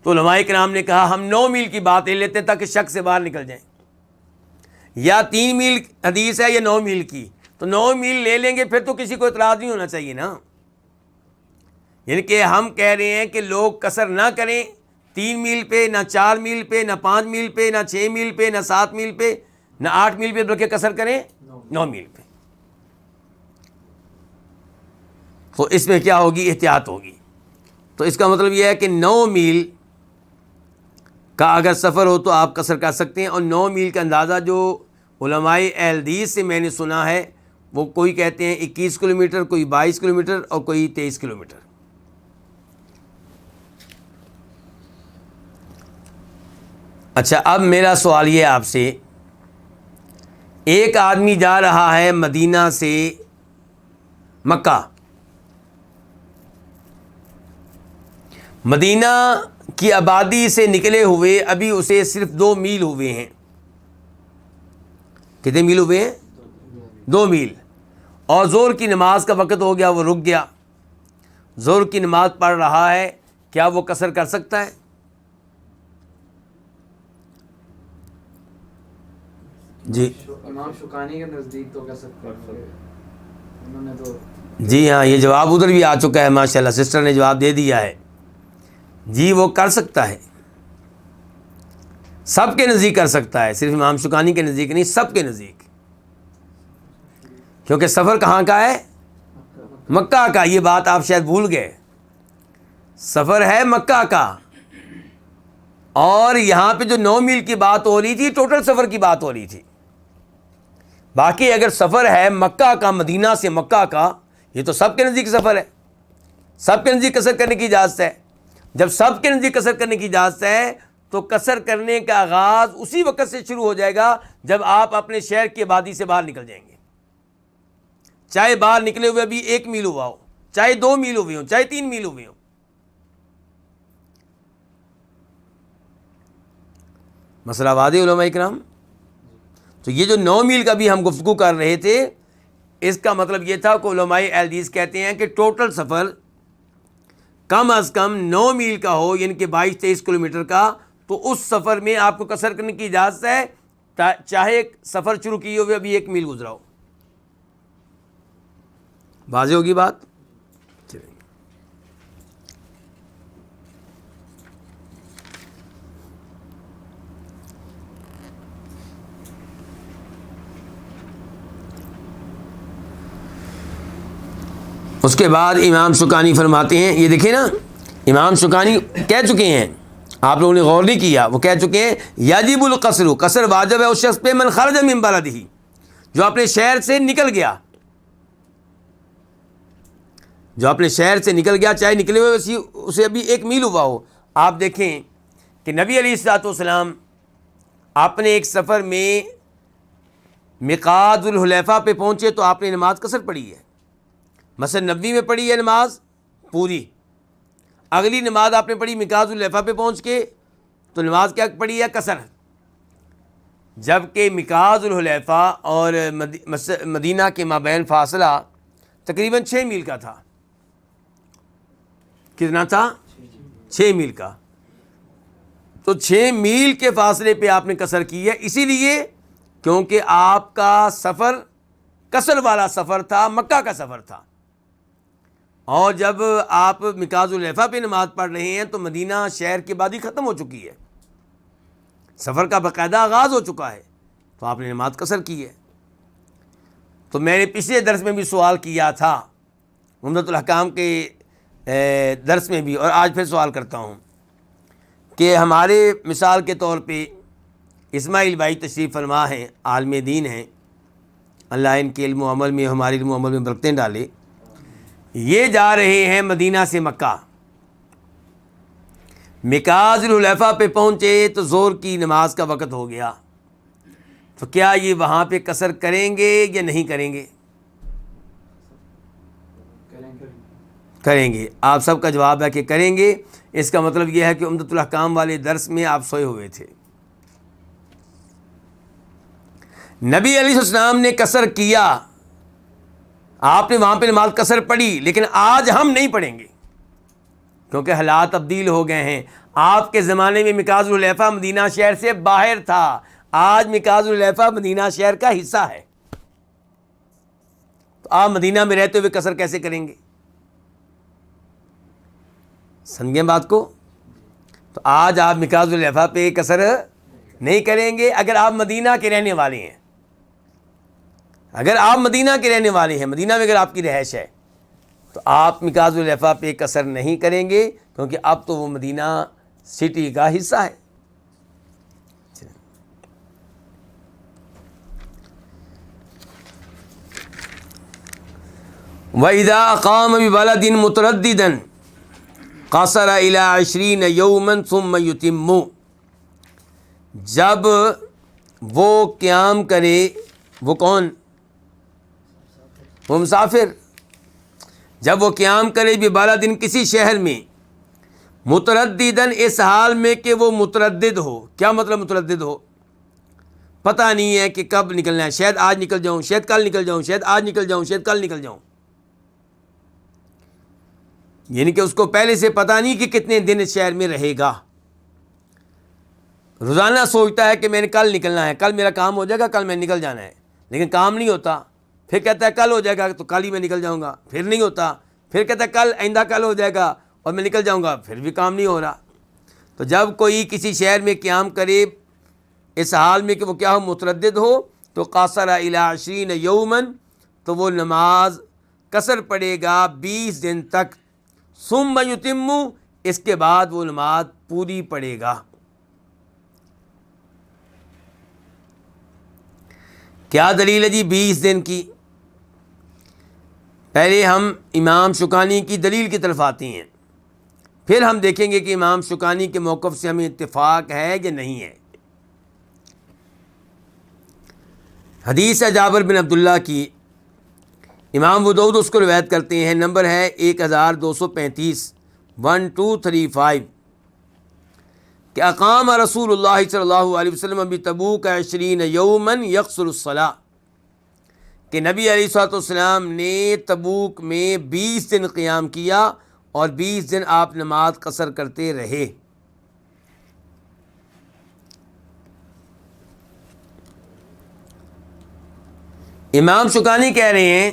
تو علماء کرام نے کہا ہم 9 میل کی بات لے لیتے ہیں تاکہ شک سے باہر نکل جائیں. یا 3 میل حدیث ہے یا 9 میل کی، تو 9 میل لے لیں گے، پھر تو کسی کو اعتراض نہیں ہونا چاہیے نا. یعنی کہ ہم کہہ رہے ہیں کہ لوگ قصر نہ کریں 3 میل پہ، نہ 4 میل پہ، نہ 5 میل پہ، نہ 6 میل پہ، نہ 7 میل پہ، نہ 8 میل پہ، بلکہ قصر کریں 9 میل پہ. تو اس میں کیا ہوگی؟ احتیاط ہوگی. تو اس کا مطلب یہ ہے کہ 9 میل کا اگر سفر ہو تو آپ قصر کر سکتے ہیں. اور 9 میل کا اندازہ جو علماء اہل حدیث سے میں نے سنا ہے، وہ کوئی کہتے ہیں 21 کلومیٹر، کوئی 22 کلومیٹر، اور کوئی 23 کلومیٹر. اچھا اب میرا سوال یہ ہے آپ سے، ایک آدمی جا رہا ہے مدینہ سے مکہ، مدینہ کی آبادی سے نکلے ہوئے ابھی اسے صرف 2 میل ہوئے ہیں. کتنے میل ہوئے ہیں؟ 2 میل. اور ظہر کی نماز کا وقت ہو گیا، وہ رک گیا. ظہر کی نماز پڑھ رہا ہے، کیا وہ قصر کر سکتا ہے؟ جی امام شوکانی کے نزدیک تو کر سکتے ہیں، انہوں نے تو. جی ہاں، یہ جواب ادھر بھی آ چکا ہے، ماشاءاللہ سسٹر نے جواب دے دیا ہے. جی وہ کر سکتا ہے، سب کے نزدیک کر سکتا ہے، صرف امام شوکانی کے نزدیک نہیں، سب کے نزدیک. کیونکہ سفر کہاں کا ہے؟ مکہ کا. یہ بات آپ شاید بھول گئے، سفر ہے مکہ کا. اور یہاں پہ جو 9 میل کی بات ہو رہی تھی ٹوٹل سفر کی بات ہو رہی تھی. باقی اگر سفر ہے مکہ کا، مدینہ سے مکہ کا، یہ تو سب کے نزدیک سفر ہے، سب کے نزدیک قصر کرنے کی اجازت ہے. جب سب کے نزدیک قصر کرنے کی اجازت ہے تو قصر کرنے کا آغاز اسی وقت سے شروع ہو جائے گا جب آپ اپنے شہر کی آبادی سے باہر نکل جائیں گے. چاہے باہر نکلے ہوئے ابھی 1 میل ہوا ہو، چاہے 2 میل ہوئے ہوں، چاہے 3 میل ہوئے ہوں. مسئلہ واضح علماء کرام. تو یہ جو 9 میل کا بھی ہم گفتگو کر رہے تھے، اس کا مطلب یہ تھا کہ علماء اہل حدیث کہتے ہیں کہ ٹوٹل سفر کم از کم 9 میل کا ہو، یعنی کہ 22-23 کلومیٹر کا، تو اس سفر میں آپ کو قصر کرنے کی اجازت ہے، چاہے سفر شروع کیے ہوئے ابھی 1 میل گزرا ہو. واضح ہوگی بات؟ اس کے بعد امام شوکانی فرماتے ہیں، یہ دیکھیں نا، امام شوکانی کہہ چکے ہیں، آپ لوگوں نے غور نہیں کیا، وہ کہہ چکے ہیں یجب القصر، قصر واجب ہے اس شخص پہ من خرج من بلدہ، جو اپنے شہر سے نکل گیا، جو اپنے شہر سے نکل گیا، چاہے نکلے ہوئے اسے ابھی 1 میل ہوا ہو. آپ دیکھیں کہ نبی علیہ الصلوۃ والسلام اپنے ایک سفر میں میقات الحلیفہ پہ پہنچے تو آپ نے نماز قصر پڑھی ہے. مسجد نبوی میں پڑھی ہے نماز پوری، اگلی نماز آپ نے پڑھی میقات الحلیفہ پہ پہنچ کے، تو نماز کیا پڑھی ہے؟ قصر. جبکہ میقات الحلیفہ اور مدینہ کے مابین فاصلہ تقریباً 6 میل کا تھا. کتنا تھا؟ 6 میل کا. تو 6 میل کے فاصلے پہ آپ نے قصر کی ہے، اسی لیے کیونکہ آپ کا سفر قصر والا سفر تھا، مکہ کا سفر تھا. اور جب آپ میقات الحلیفہ پہ نماز پڑھ رہے ہیں تو مدینہ شہر کی آبادی ختم ہو چکی ہے، سفر کا باقاعدہ آغاز ہو چکا ہے، تو آپ نے نماز قصر کی ہے. تو میں نے پچھلے درس میں بھی سوال کیا تھا، عمدۃ الاحکام کے درس میں بھی، اور آج پھر سوال کرتا ہوں کہ ہمارے مثال کے طور پہ اسماعیل بھائی تشریف فرما ہیں، عالم دین ہیں، اللہ ان کے علم و عمل میں، ہمارے علم و عمل میں برکتیں ڈالے. یہ جا رہے ہیں مدینہ سے مکہ، مکاذ الحلیفہ پہ پہنچے تو زور کی نماز کا وقت ہو گیا، تو کیا یہ وہاں پہ قصر کریں گے یا نہیں کریں گے؟ کریں گے. آپ سب کا جواب ہے کہ کریں گے. اس کا مطلب یہ ہے کہ عمدۃ الاحکام والے درس میں آپ سوئے ہوئے تھے. نبی علیہ السلام نے قصر کیا، آپ نے وہاں پہ نماز قصر پڑھی، لیکن آج ہم نہیں پڑھیں گے کیونکہ حالات تبدیل ہو گئے ہیں. آپ کے زمانے میں مکاذ الحلیفہ مدینہ شہر سے باہر تھا، آج مکاذ الحلیفہ مدینہ شہر کا حصہ ہے. تو آپ مدینہ میں رہتے ہوئے قصر کیسے کریں گے؟ سمجھیں بات کو. تو آج آپ مکاذ الحلیفہ پہ قصر نہیں کریں گے. اگر آپ مدینہ کے رہنے والے ہیں، اگر آپ مدینہ کے رہنے والے ہیں، مدینہ میں اگر آپ کی رہائش ہے، تو آپ مکاذ الحلیفہ پہ قصر نہیں کریں گے کیونکہ اب تو وہ مدینہ سٹی کا حصہ ہے. وَإِذَا أَقَامَ بِبَلَدٍ مُتَرَدِّدًا قَصَرَ إِلَىٰ 20 يَوْمًا ثُمَّ يُتِمُّ. جب وہ قیام کرے، وہ کون؟ وہ مسافر. جب وہ قیام کرے ببلدٍ کسی شہر میں، متردداً اس حال میں کہ وہ متردد ہو. کیا مطلب متردد ہو؟ پتہ نہیں ہے کہ کب نکلنا ہے، شاید آج نکل جاؤں، شاید کل نکل جاؤں، شاید آج نکل جاؤں، شاید کل نکل جاؤں. یعنی کہ اس کو پہلے سے پتہ نہیں کہ کتنے دن اس شہر میں رہے گا. روزانہ سوچتا ہے کہ میں نے کل نکلنا ہے، کل میرا کام ہو جائے گا، کل میں نکل جانا ہے، لیکن کام نہیں ہوتا. پھر کہتا ہے کل ہو جائے گا تو کل ہی میں نکل جاؤں گا، پھر نہیں ہوتا. پھر کہتا ہے کل آئندہ کل ہو جائے گا اور میں نکل جاؤں گا، پھر بھی کام نہیں ہو رہا. تو جب کوئی کسی شہر میں قیام کرے اس حال میں کہ وہ کیا ہو، متردد ہو، تو قاصر الی 20 یومن، تو وہ نماز قصر پڑے گا 20 دن تک. ثم یتم، اس کے بعد وہ نماز پوری پڑے گا. کیا دلیل ہے جی 20 دن کی؟ پہلے ہم امام شوکانی کی دلیل کی طرف آتے ہیں، پھر ہم دیکھیں گے کہ امام شوکانی کے موقف سے ہمیں اتفاق ہے یا نہیں ہے. حدیث ہے جابر بن عبداللہ کی، امام ابو داؤد اس کو روایت کرتے ہیں، نمبر ہے 1235 1235، کہ اقام رسول اللہ صلی اللہ علیہ وسلم بتبوک 20 یوما یقصر الصلاۃ، کہ نبی علیہ الصلوۃ والسلام نے تبوک میں 20 دن قیام کیا اور 20 دن آپ نماز قصر کرتے رہے. امام شوکانی کہہ رہے ہیں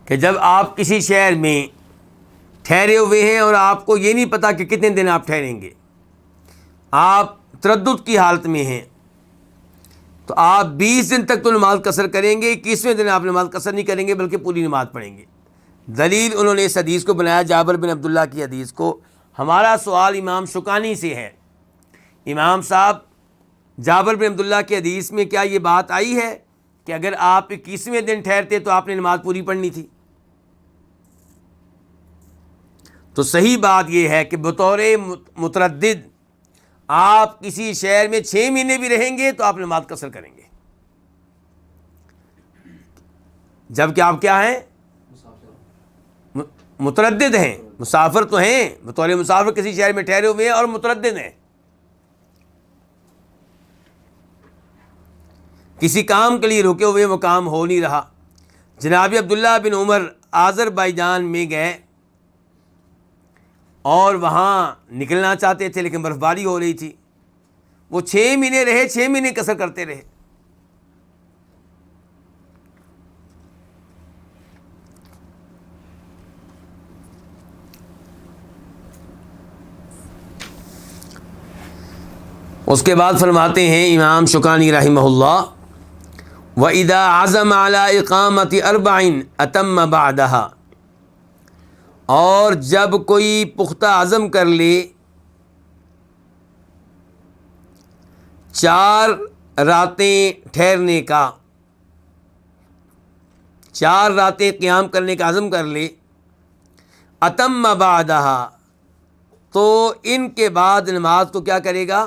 کہ جب آپ کسی شہر میں ٹھہرے ہوئے ہیں اور آپ کو یہ نہیں پتا کہ کتنے دن آپ ٹھہریں گے، آپ تردد کی حالت میں ہیں، تو آپ 20 دن تک تو نماز قصر کریں گے، 21ویں دن آپ نماز قصر نہیں کریں گے بلکہ پوری نماز پڑھیں گے. دلیل انہوں نے اس حدیث کو بنایا، جابر بن عبداللہ کی حدیث کو. ہمارا سوال امام شوکانی سے ہے، امام صاحب جابر بن عبداللہ کی حدیث میں کیا یہ بات آئی ہے کہ اگر آپ 21ویں دن ٹھہرتے تو آپ نے نماز پوری پڑھنی تھی؟ تو صحیح بات یہ ہے کہ بطور متردد آپ کسی شہر میں 6 مہینے بھی رہیں گے تو آپ نماز قصر کریں گے، جبکہ آپ کیا ہیں؟ متردد ہیں. مسافر تو ہیں، بطور مسافر کسی شہر میں ٹھہرے ہوئے ہیں اور متردد ہیں، کسی کام کے لیے رکے ہوئے، وہ کام ہو نہیں رہا. جناب عبداللہ بن عمر آذربائیجان میں گئے اور وہاں نکلنا چاہتے تھے لیکن برف باری ہو رہی تھی. وہ 6 مہینے رہے، 6 مہینے قصر کرتے رہے. اس کے بعد فرماتے ہیں امام شوکانی رحمہ اللہ، وَإِذَا عَزَمَ عَلَىٰ إِقَامَةِ 4 أَتَمَّ بَعْدَهَا، اور جب کوئی پختہ عزم کر لے 4 راتیں ٹھہرنے کا، 4 راتیں قیام کرنے کا عزم کر لے، اتم بعدہا، تو ان کے بعد نماز کو کیا کرے گا؟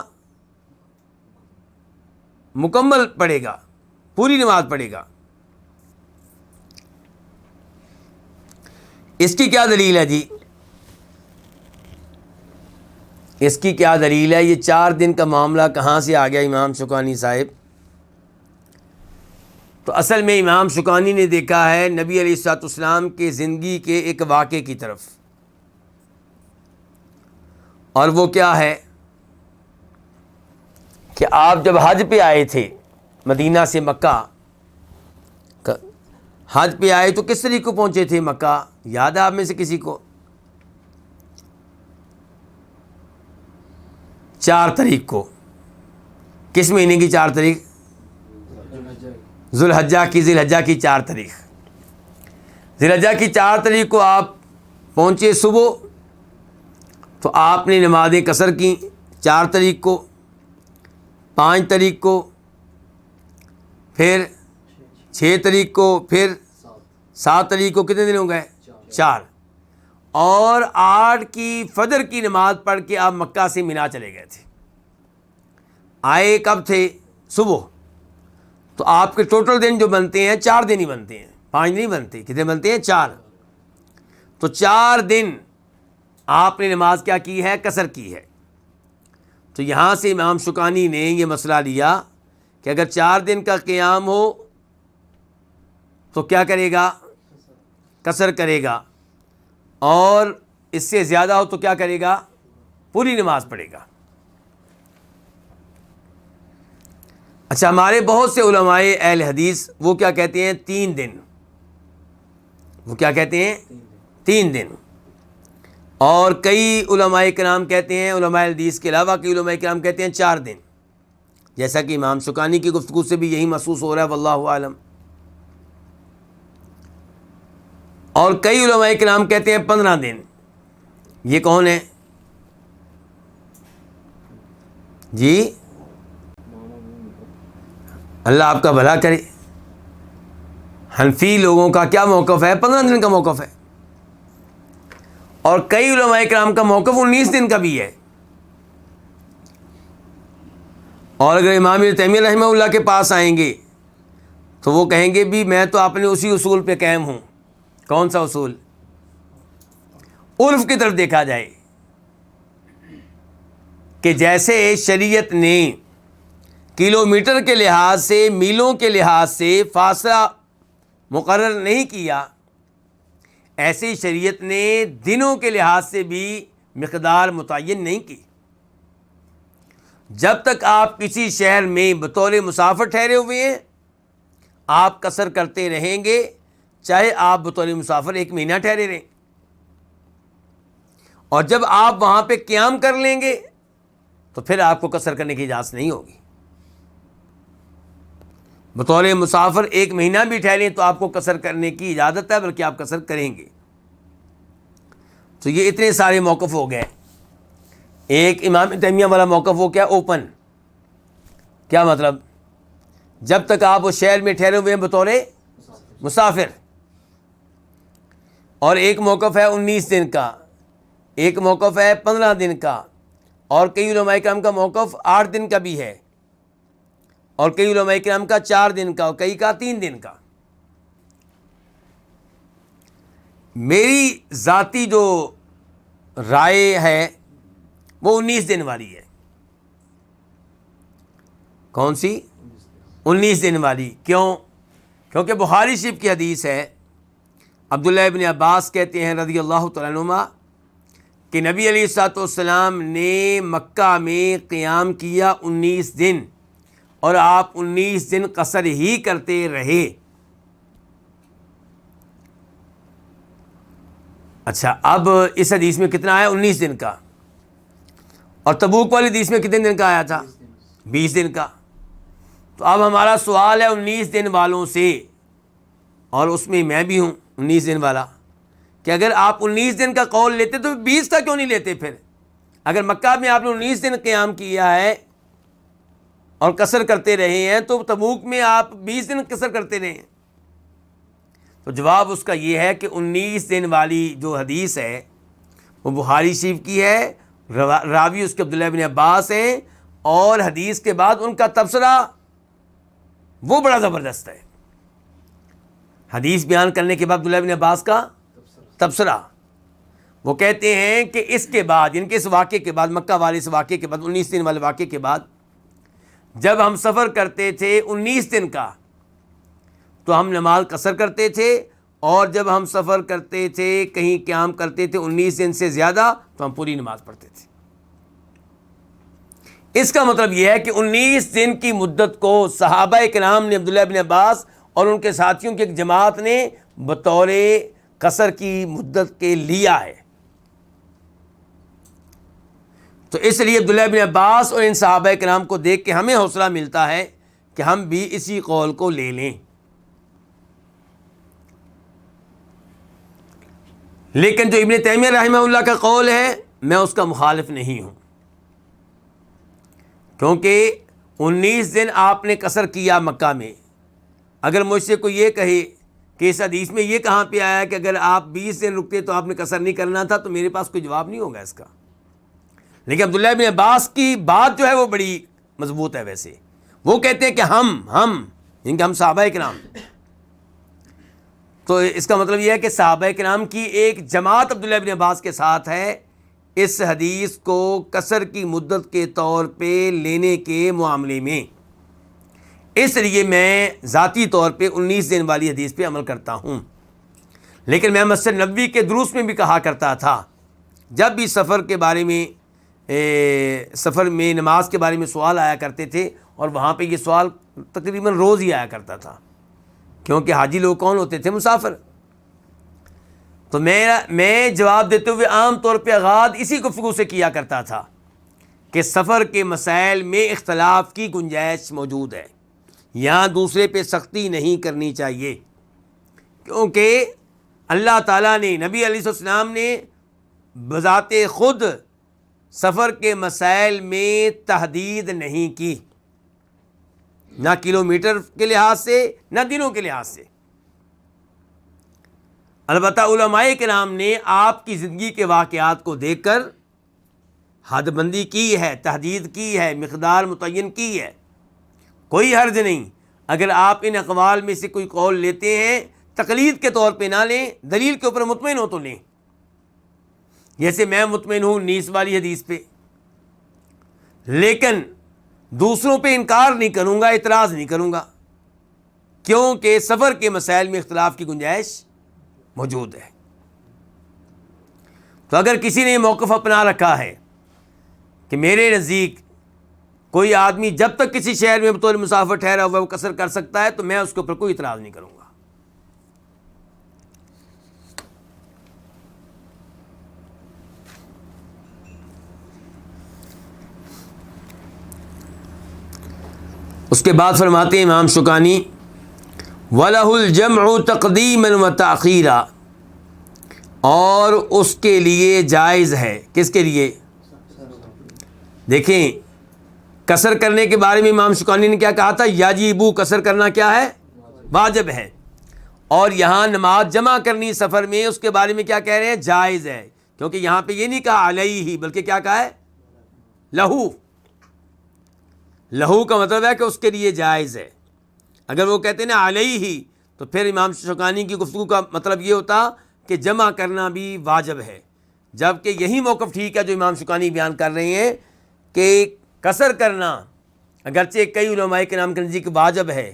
مکمل پڑھے گا، پوری نماز پڑھے گا۔ اس کی کیا دلیل ہے جی؟ اس کی کیا دلیل ہے؟ یہ 4 دن کا معاملہ کہاں سے آ گیا امام شوکانی صاحب؟ تو اصل میں امام شوکانی نے دیکھا ہے نبی علیہ الصلوۃ والسلام کے زندگی کے ایک واقعے کی طرف، اور وہ کیا ہے کہ آپ جب حج پہ آئے تھے مدینہ سے مکہ، حج پہ آئے تو کس طریقے کو پہنچے تھے مکہ؟ یاد ہے آپ میں سے کسی کو؟ 4 تاریخ کو۔ کس مہینے کی 4 تاریخ؟ ذی الحجہ کی 4 تاریخ۔ ذی الحجہ کی 4 تاریخ کو آپ پہنچے صبح، تو آپ نے نمازیں قصر کی 4 تاریخ کو، 5 تاریخ کو، پھر 6 تاریخ کو، پھر 7 تاریخ کو۔ کتنے دن ہو گئے؟ 4۔ اور 8 کی فجر کی نماز پڑھ کے آپ مکہ سے مینا چلے گئے تھے۔ آئے کب تھے؟ صبح۔ تو آپ کے ٹوٹل دن جو بنتے ہیں 4 دن ہی بنتے ہیں، 5 نہیں بنتے۔ کتنے بنتے ہیں؟ 4۔ تو 4 دن آپ نے نماز کیا کی ہے؟ قصر کی ہے۔ تو یہاں سے امام شوکانی نے یہ مسئلہ لیا کہ اگر 4 دن کا قیام ہو تو کیا کرے گا؟ قصر کرے گا، اور اس سے زیادہ ہو تو کیا کرے گا؟ پوری نماز پڑھے گا۔ اچھا، ہمارے بہت سے علماء اہل حدیث وہ کیا کہتے ہیں؟ 3 دن۔ وہ کیا کہتے ہیں؟ 3 دن۔ اور کئی علماء کرام کہتے ہیں، علماء حدیث کے علاوہ کئی علماء کرام کہتے ہیں 4 دن، جیسا کہ امام شوکانی کی گفتگو سے بھی یہی محسوس ہو رہا ہے، واللہ عالم۔ اور کئی علماء کرام کہتے ہیں 15 دن۔ یہ کون ہے جی؟ اللہ آپ کا بھلا کرے۔ حنفی لوگوں کا کیا موقف ہے؟ 15 دن کا موقف ہے، اور کئی علماء کرام کا موقف 19 دن کا بھی ہے۔ اور اگر امام ابن تیمیہ رحمہ اللہ کے پاس آئیں گے تو وہ کہیں گے بھی میں تو اپنے اسی اصول پہ قائم ہوں۔ کون سا اصول؟ عرف کی طرف دیکھا جائے کہ جیسے شریعت نے کلومیٹر کے لحاظ سے، میلوں کے لحاظ سے فاصلہ مقرر نہیں کیا، ایسے ہی شریعت نے دنوں کے لحاظ سے بھی مقدار متعین نہیں کی۔ جب تک آپ کسی شہر میں بطور مسافر ٹھہرے ہوئے ہیں آپ قصر کرتے رہیں گے، چاہے آپ بطور مسافر 1 مہینہ ٹھہرے رہیں، اور جب آپ وہاں پہ قیام کر لیں گے تو پھر آپ کو قصر کرنے کی اجازت نہیں ہوگی۔ بطور مسافر 1 مہینہ بھی ٹھہریں تو آپ کو قصر کرنے کی اجازت ہے، بلکہ آپ قصر کریں گے۔ تو یہ اتنے سارے موقف ہو گئے۔ ایک امام تیمیہ والا موقف ہو کیا؟ اوپن۔ کیا مطلب؟ جب تک آپ اس شہر میں ٹھہرے ہوئے ہیں بطور مسافر۔ اور ایک موقف ہے 19 دن کا، ایک موقف ہے 15 دن کا، اور کئی علماء کرام کا موقف 8 دن کا بھی ہے، اور کئی علماء کرام کا 4 دن کا، اور کئی کا 3 دن کا۔ میری ذاتی جو رائے ہے وہ 19 دن والی ہے۔ کون سی؟ 19 دن والی۔ کیوں؟ کیونکہ بخاری شریف کی حدیث ہے، عبداللہ ابن عباس کہتے ہیں رضی اللہ تعالیٰ عنہما کہ نبی علیہ الصلوۃ والسلام نے مکہ میں قیام کیا 19 دن، اور آپ 19 دن قصر ہی کرتے رہے۔ اچھا، اب اس حدیث میں کتنا آیا؟ 19 دن کا۔ اور تبوک والی حدیث میں کتنے دن کا آیا تھا؟ 20 دن کا۔ تو اب ہمارا سوال ہے 19 دن والوں سے، اور اس میں میں بھی ہوں 19 دن والا، کہ اگر آپ 19 دن کا قول لیتے تو 20 کا کیوں نہیں لیتے؟ پھر اگر مکہ میں آپ نے 19 دن قیام کیا ہے اور قصر کرتے رہے ہیں تو تبوک میں آپ 20 دن قصر کرتے رہے ہیں. تو جواب اس کا یہ ہے کہ 19 دن والی جو حدیث ہے وہ بخاری شریف کی ہے، راوی اس کے عبداللہ بن عباس ہیں، اور حدیث کے بعد ان کا تبصرہ وہ بڑا زبردست ہے. حدیث بیان کرنے کے بعد عبداللہ بن عباس کا تبصرہ، وہ کہتے ہیں کہ اس کے بعد، ان کے اس واقعے کے بعد، مکہ والے اس واقعے کے بعد، 19 دن والے واقعے کے بعد، جب ہم سفر کرتے تھے 19 دن کا تو ہم نماز قصر کرتے تھے، اور جب ہم سفر کرتے تھے کہیں قیام کرتے تھے 19 دن سے زیادہ تو ہم پوری نماز پڑھتے تھے. اس کا مطلب یہ ہے کہ 19 دن کی مدت کو صحابہ کرام نے، عبداللہ بن عباس اور ان کے ساتھیوں کی ایک جماعت نے بطور قصر کی مدت کے لیا ہے. تو اس لیے عبداللہ بن عباس اور ان صحابہ کرام کو دیکھ کے ہمیں حوصلہ ملتا ہے کہ ہم بھی اسی قول کو لے لیں. لیکن جو ابن تیمیہ رحمہ اللہ کا قول ہے میں اس کا مخالف نہیں ہوں، کیونکہ 19 دن آپ نے قصر کیا مکہ میں. اگر مجھ سے کوئی یہ کہے کہ اس حدیث میں یہ کہاں پہ آیا کہ اگر آپ 20 دن رکتے تو آپ نے قصر نہیں کرنا تھا، تو میرے پاس کوئی جواب نہیں ہوگا اس کا. لیکن عبداللہ بن عباس کی بات جو ہے وہ بڑی مضبوط ہے. ویسے وہ کہتے ہیں کہ ہم صحابہ کرام، تو اس کا مطلب یہ ہے کہ صحابہ کرام کی ایک جماعت عبداللہ بن عباس کے ساتھ ہے اس حدیث کو قصر کی مدت کے طور پہ لینے کے معاملے میں. اس لیے میں ذاتی طور پہ 19 دن والی حدیث پہ عمل کرتا ہوں. لیکن میں مسجد نبوی کے دروس میں بھی کہا کرتا تھا، جب بھی سفر کے بارے میں، سفر میں نماز کے بارے میں سوال آیا کرتے تھے، اور وہاں پہ یہ سوال تقریباً روز ہی آیا کرتا تھا، کیونکہ حاجی لوگ کون ہوتے تھے؟ مسافر. تو میں جواب دیتے ہوئے عام طور پہ آغاز اسی گفتگو سے کیا کرتا تھا کہ سفر کے مسائل میں اختلاف کی گنجائش موجود ہے، یہاں دوسرے پہ سختی نہیں کرنی چاہیے، کیونکہ اللہ تعالیٰ نے، نبی علیہ السلام نے بذات خود سفر کے مسائل میں تحدید نہیں کی، نہ کلومیٹر کے لحاظ سے نہ دنوں کے لحاظ سے. البتہ علماء کرام نے آپ کی زندگی کے واقعات کو دیکھ کر حد بندی کی ہے، تحدید کی ہے، مقدار متعین کی ہے. کوئی حرج نہیں اگر آپ ان اقوال میں سے کوئی قول لیتے ہیں، تقلید کے طور پہ نہ لیں، دلیل کے اوپر مطمئن ہو تو لیں. جیسے میں مطمئن ہوں 19 والی حدیث پہ، لیکن دوسروں پہ انکار نہیں کروں گا، اعتراض نہیں کروں گا، کیونکہ سفر کے مسائل میں اختلاف کی گنجائش موجود ہے. تو اگر کسی نے یہ موقف اپنا رکھا ہے کہ میرے نزدیک کوئی آدمی جب تک کسی شہر میں بطور مسافر ٹھہرا ہوا وہ قصر کر سکتا ہے، تو میں اس کے اوپر کوئی اعتراض نہیں کروں گا. اس کے بعد فرماتے ہیں امام شوکانی، وَلَهُ الْجَمْعُ تَقْدِيمًا وَتَأْخِيرًا، اور اس کے لیے جائز ہے. کس کے لیے؟ دیکھیں قصر کرنے کے بارے میں امام شوکانی نے کیا کہا تھا؟ یاجیبو، قصر کرنا کیا ہے؟ واجب ہے. اور یہاں نماز جمع کرنی سفر میں، اس کے بارے میں کیا کہہ رہے ہیں؟ جائز ہے. کیونکہ یہاں پہ یہ نہیں کہا علیہ، بلکہ کیا کہا ہے؟ لہو. لہو کا مطلب ہے کہ اس کے لیے جائز ہے. اگر وہ کہتے ہیں نا علیہ، تو پھر امام شوکانی کی گفتگو کا مطلب یہ ہوتا کہ جمع کرنا بھی واجب ہے. جبکہ یہی موقف ٹھیک ہے جو امام شوکانی بیان کر رہے ہیں کہ قصر کرنا اگرچہ کئی علماء کرام کے نزدیک واجب ہے،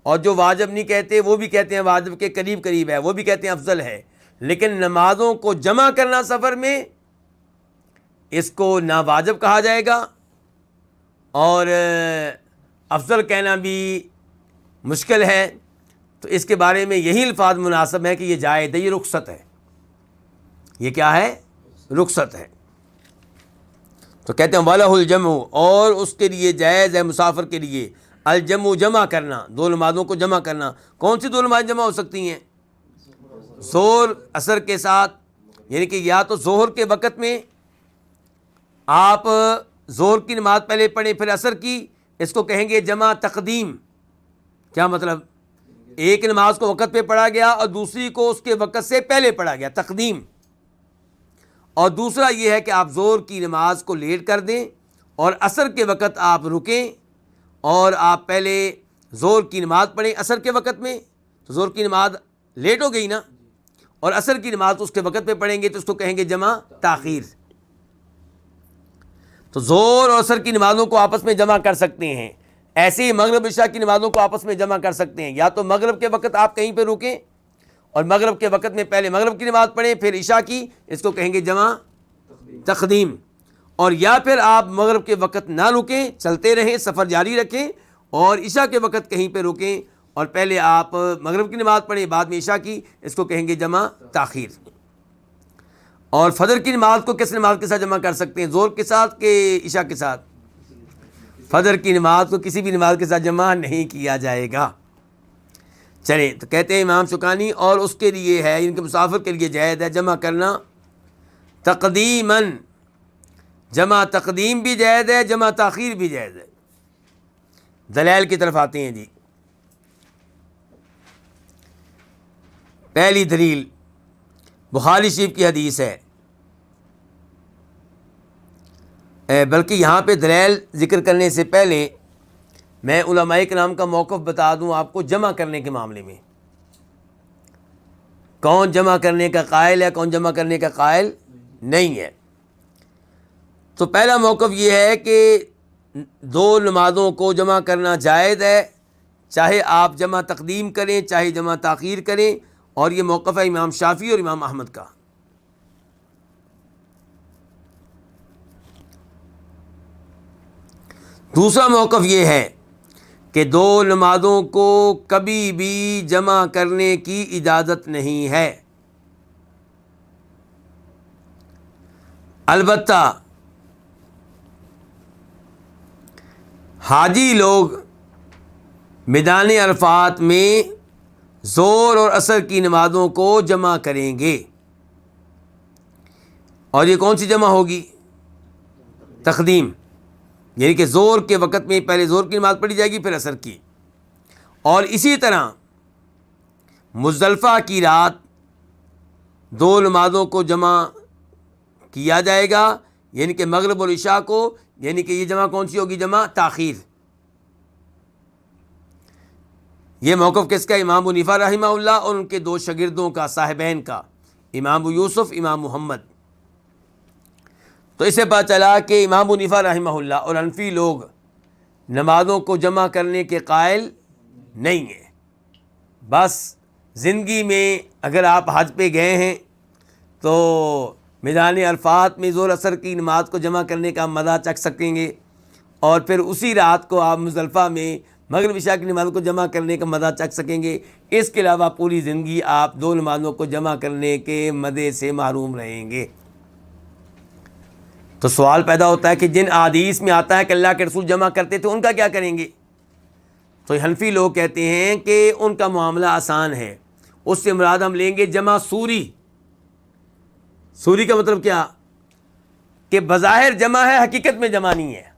اور جو واجب نہیں کہتے وہ بھی کہتے ہیں واجب کے قریب قریب ہے، وہ بھی کہتے ہیں افضل ہے. لیکن نمازوں کو جمع کرنا سفر میں، اس کو نہ واجب کہا جائے گا اور افضل کہنا بھی مشکل ہے. تو اس کے بارے میں یہی الفاظ مناسب ہے کہ یہ جائز ہے، یہ رخصت ہے. یہ کیا ہے؟ رخصت ہے. تو کہتے ہیں وَلَهُ الْجَمْعُ، اور اس کے لیے جائز ہے مسافر کے لیے الجمع، جمع کرنا، دو نمازوں کو جمع کرنا. کون سی دو نمازیں جمع ہو سکتی ہیں؟ ظہر عصر کے ساتھ، یعنی کہ یا تو ظہر کے وقت میں آپ ظہر کی نماز پہلے پڑھیں پھر عصر کی، اس کو کہیں گے جمع تقدیم۔ کیا مطلب؟ ایک نماز کو وقت پہ پڑھا گیا اور دوسری کو اس کے وقت سے پہلے پڑھا گیا، تقدیم۔ اور دوسرا یہ ہے کہ آپ ظہر کی نماز کو لیٹ کر دیں اور عصر کے وقت آپ رکیں اور آپ پہلے ظہر کی نماز پڑھیں عصر کے وقت میں، تو ظہر کی نماز لیٹ ہو گئی نا، اور عصر کی نماز اس کے وقت پہ پڑھیں گے تو اس کو کہیں گے جمع تاخیر۔ تو ظہر اور عصر کی نمازوں کو آپس میں جمع کر سکتے ہیں، ایسے ہی مغرب عشاء کی نمازوں کو آپس میں جمع کر سکتے ہیں۔ یا تو مغرب کے وقت آپ کہیں پہ رکیں اور مغرب کے وقت میں پہلے مغرب کی نماز پڑھیں پھر عشاء کی، اس کو کہیں گے جمع تقدیم۔ اور یا پھر آپ مغرب کے وقت نہ رکیں، چلتے رہیں، سفر جاری رکھیں اور عشاء کے وقت کہیں پہ رکیں اور پہلے آپ مغرب کی نماز پڑھیں بعد میں عشاء کی، اس کو کہیں گے جمع تاخیر۔ اور فجر کی نماز کو کس نماز کے ساتھ جمع کر سکتے ہیں؟ ظہر کے ساتھ کہ عشاء کے ساتھ؟ فجر کی نماز کو کسی بھی نماز کے ساتھ جمع نہیں کیا جائے گا۔ چلیں، تو کہتے ہیں امام شوکانی اور اس کے لیے ہے، ان کے مسافر کے لیے جائز ہے جمع کرنا تقدیماً، جمع تقدیم بھی جائز ہے، جمع تاخیر بھی جائز ہے۔ دلائل کی طرف آتے ہیں جی۔ پہلی دلیل بخاری شریف کی حدیث ہے، بلکہ یہاں پہ دلائل ذکر کرنے سے پہلے میں علماء کرام کا موقف بتا دوں آپ کو جمع کرنے کے معاملے میں۔ کون جمع کرنے کا قائل ہے، کون جمع کرنے کا قائل نہیں ہے؟ تو پہلا موقف یہ ہے کہ دو نمازوں کو جمع کرنا جائز ہے، چاہے آپ جمع تقدیم کریں چاہے جمع تاخیر کریں، اور یہ موقف ہے امام شافعی اور امام احمد کا۔ دوسرا موقف یہ ہے کہ دو نمازوں کو کبھی بھی جمع کرنے کی اجازت نہیں ہے، البتہ حاجی لوگ میدان عرفات میں ظہر اور عصر کی نمازوں کو جمع کریں گے، اور یہ کون سی جمع ہوگی؟ تقدیم، یعنی کہ ظہر کے وقت میں پہلے ظہر کی نماز پڑھی جائے گی پھر عصر کی۔ اور اسی طرح مزدلفہ کی رات دو نمازوں کو جمع کیا جائے گا، یعنی کہ مغرب اور عشاء کو، یعنی کہ یہ جمع کون سی ہوگی؟ جمع تاخیر۔ یہ موقف کس کا؟ امام ابو حنیفہ رحمہ اللہ اور ان کے دو شاگردوں کا، صاحبین کا، امام ابو یوسف، امام محمد۔ تو اسے پتہ چلا کہ امام ابو حنیفہ رحمہ اللہ اور حنفی لوگ نمازوں کو جمع کرنے کے قائل نہیں ہیں۔ بس زندگی میں اگر آپ حج پہ گئے ہیں تو میدان عرفات میں ظہر عصر کی نماز کو جمع کرنے کا مزہ چکھ سکیں گے، اور پھر اسی رات کو آپ مزدلفہ میں مغرب عشاء کی نماز کو جمع کرنے کا مزہ چکھ سکیں گے۔ اس کے علاوہ پوری زندگی آپ دو نمازوں کو جمع کرنے کے مزے سے محروم رہیں گے۔ تو سوال پیدا ہوتا ہے کہ جن احادیث میں آتا ہے کہ اللہ کے رسول جمع کرتے تھے ان کا کیا کریں گے؟ تو حنفی لوگ کہتے ہیں کہ ان کا معاملہ آسان ہے، اس سے مراد ہم لیں گے جمع سوری۔ سوری کا مطلب کیا؟ کہ بظاہر جمع ہے حقیقت میں جمع نہیں ہے۔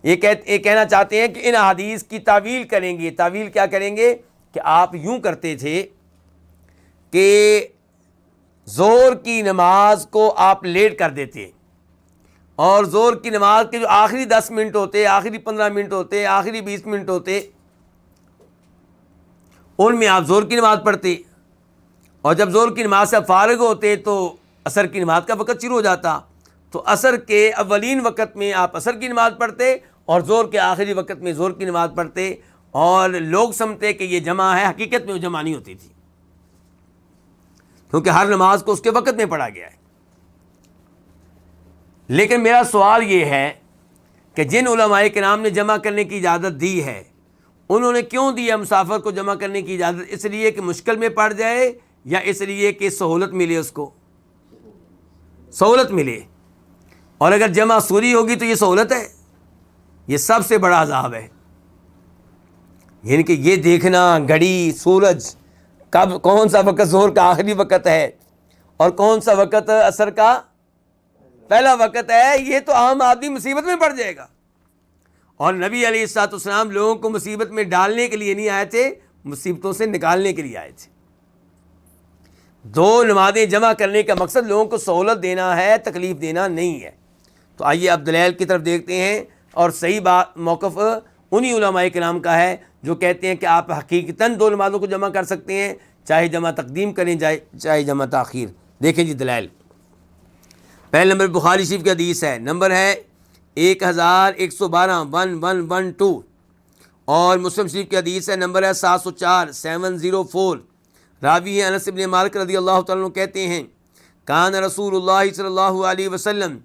یہ کہنا چاہتے ہیں کہ ان احادیث کی تعویل کریں گے۔ تعویل کیا کریں گے؟ کہ آپ یوں کرتے تھے کہ ظہر کی نماز کو آپ لیٹ کر دیتے، اور ظہر کی نماز کے جو آخری 10 منٹ ہوتے، آخری 15 منٹ ہوتے، آخری 20 منٹ ہوتے، ان میں آپ ظہر کی نماز پڑھتے، اور جب ظہر کی نماز سے فارغ ہوتے تو عصر کی نماز کا وقت شروع ہو جاتا، تو عصر کے اولین وقت میں آپ عصر کی نماز پڑھتے اور ظہر کے آخری وقت میں ظہر کی نماز پڑھتے، اور لوگ سمجھتے کہ یہ جمع ہے، حقیقت میں وہ جمع نہیں ہوتی تھی، کیونکہ ہر نماز کو اس کے وقت میں پڑھا گیا ہے۔ لیکن میرا سوال یہ ہے کہ جن علماء کرام نے جمع کرنے کی اجازت دی ہے، انہوں نے کیوں دی ہے مسافر کو جمع کرنے کی اجازت؟ اس لیے کہ مشکل میں پڑ جائے، یا اس لیے کہ سہولت ملے؟ اس کو سہولت ملے، اور اگر جمع سوری ہوگی تو یہ سہولت ہے، یہ سب سے بڑا عذاب ہے۔ یعنی کہ یہ دیکھنا گھڑی، سورج کب کون سا وقت ظہر کا آخری وقت ہے اور کون سا وقت عصر کا پہلا وقت ہے، یہ تو عام آدمی مصیبت میں پڑ جائے گا. اور نبی علیہ الصلوۃ والسلام لوگوں کو مصیبت میں ڈالنے کے لیے نہیں آئے تھے، مصیبتوں سے نکالنے کے لیے آئے تھے. دو نمازیں جمع کرنے کا مقصد لوگوں کو سہولت دینا ہے، تکلیف دینا نہیں ہے. تو آئیے اب دلائل کی طرف دیکھتے ہیں. اور صحیح بات موقف انہی علماء کرام کا ہے جو کہتے ہیں کہ آپ حقیقتاً دو نمازوں کو جمع کر سکتے ہیں، چاہے جمع تقدیم کریں چاہے جمع تاخیر. دیکھیں جی دلائل. پہلے نمبر بخاری شریف کی حدیث ہے، نمبر ہے 1112 1112، اور مسلم شریف کی حدیث ہے، نمبر ہے 704 704. راوی ہے انس بن مالک رضی اللہ تعالیٰ عنہ، کہتے ہیں کان رسول اللہ صلی اللہ علیہ وسلم،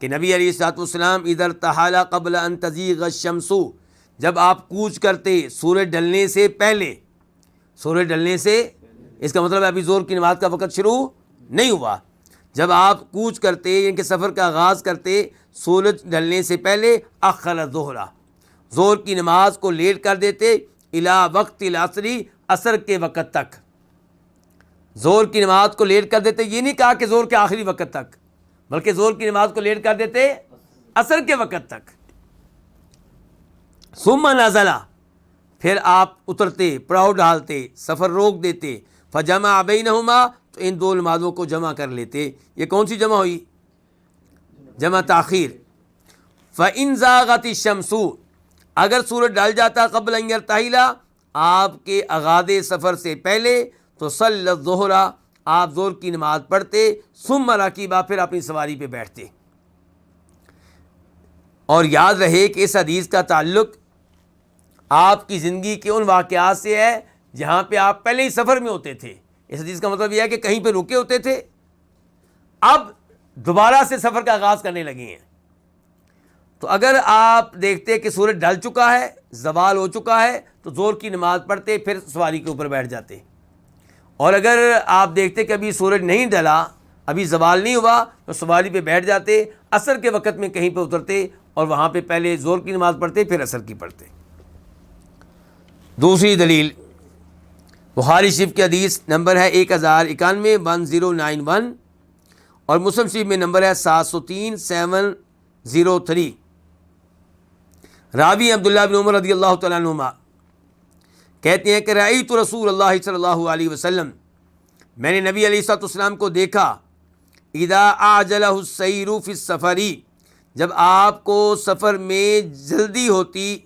کہ نبی علیہ الصلوۃ والسلام اذا ارتحل قبل ان تزیغ الشمس، جب آپ کوچ کرتے سورج ڈھلنے سے پہلے. سورج ڈھلنے سے اس کا مطلب ہے ابھی ظہر کی نماز کا وقت شروع نہیں ہوا. جب آپ کوچ کرتے یعنی کہ سفر کا آغاز کرتے سورج ڈھلنے سے پہلے، اخر الظہر، ظہر کی نماز کو لیٹ کر دیتے، الی وقت العصر، عصر کے وقت تک. ظہر کی نماز کو لیٹ کر دیتے، یہ نہیں کہا کہ ظہر کے آخری وقت تک، بلکہ ظہر کی نماز کو لیٹ کر دیتے عصر کے وقت تک. ثم نزل، پھر آپ اترتے، پڑاؤ ڈالتے، سفر روک دیتے، فجمع بینہما، تو ان دو نمازوں کو جمع کر لیتے. یہ کون سی جمع ہوئی؟ جمع تاخیر. فإن زاغت الشمس، اگر سورج ڈال جاتا قبل ان یرتحل، آپ کے آغاز سفر سے پہلے، تو صلی الظہر، آپ ظہر کی نماز پڑھتے، ثم رکبا، پھر اپنی سواری پہ بیٹھتے. اور یاد رہے کہ اس حدیث کا تعلق آپ کی زندگی کے ان واقعات سے ہے جہاں پہ آپ پہلے ہی سفر میں ہوتے تھے. اس حدیث کا مطلب یہ ہے کہ کہیں پہ رکے ہوتے تھے، اب دوبارہ سے سفر کا آغاز کرنے لگے ہیں. تو اگر آپ دیکھتے کہ سورج ڈھل چکا ہے، زوال ہو چکا ہے، تو ظہر کی نماز پڑھتے، پھر سواری کے اوپر بیٹھ جاتے. اور اگر آپ دیکھتے کہ ابھی سورج نہیں ڈھلا، ابھی زوال نہیں ہوا، تو سواری پہ بیٹھ جاتے، عصر کے وقت میں کہیں پہ اترتے اور وہاں پہ پہلے ظہر کی نماز پڑھتے، پھر عصر کی پڑھتے. دوسری دلیل بخاری شریف کی حدیث نمبر ہے 1091 1091، اور مسلم شریف میں نمبر ہے 703 703. راوی عبداللہ بن عمر رضی اللہ تعالیٰ عنہما کہتے ہیں کہ رأیت رسول اللہ صلی اللہ علیہ وسلم، میں نے نبی علیہ الصلوۃ والسلام کو دیکھا، اذا اعجلہ السیر فی السفر، جب آپ کو سفر میں جلدی ہوتی،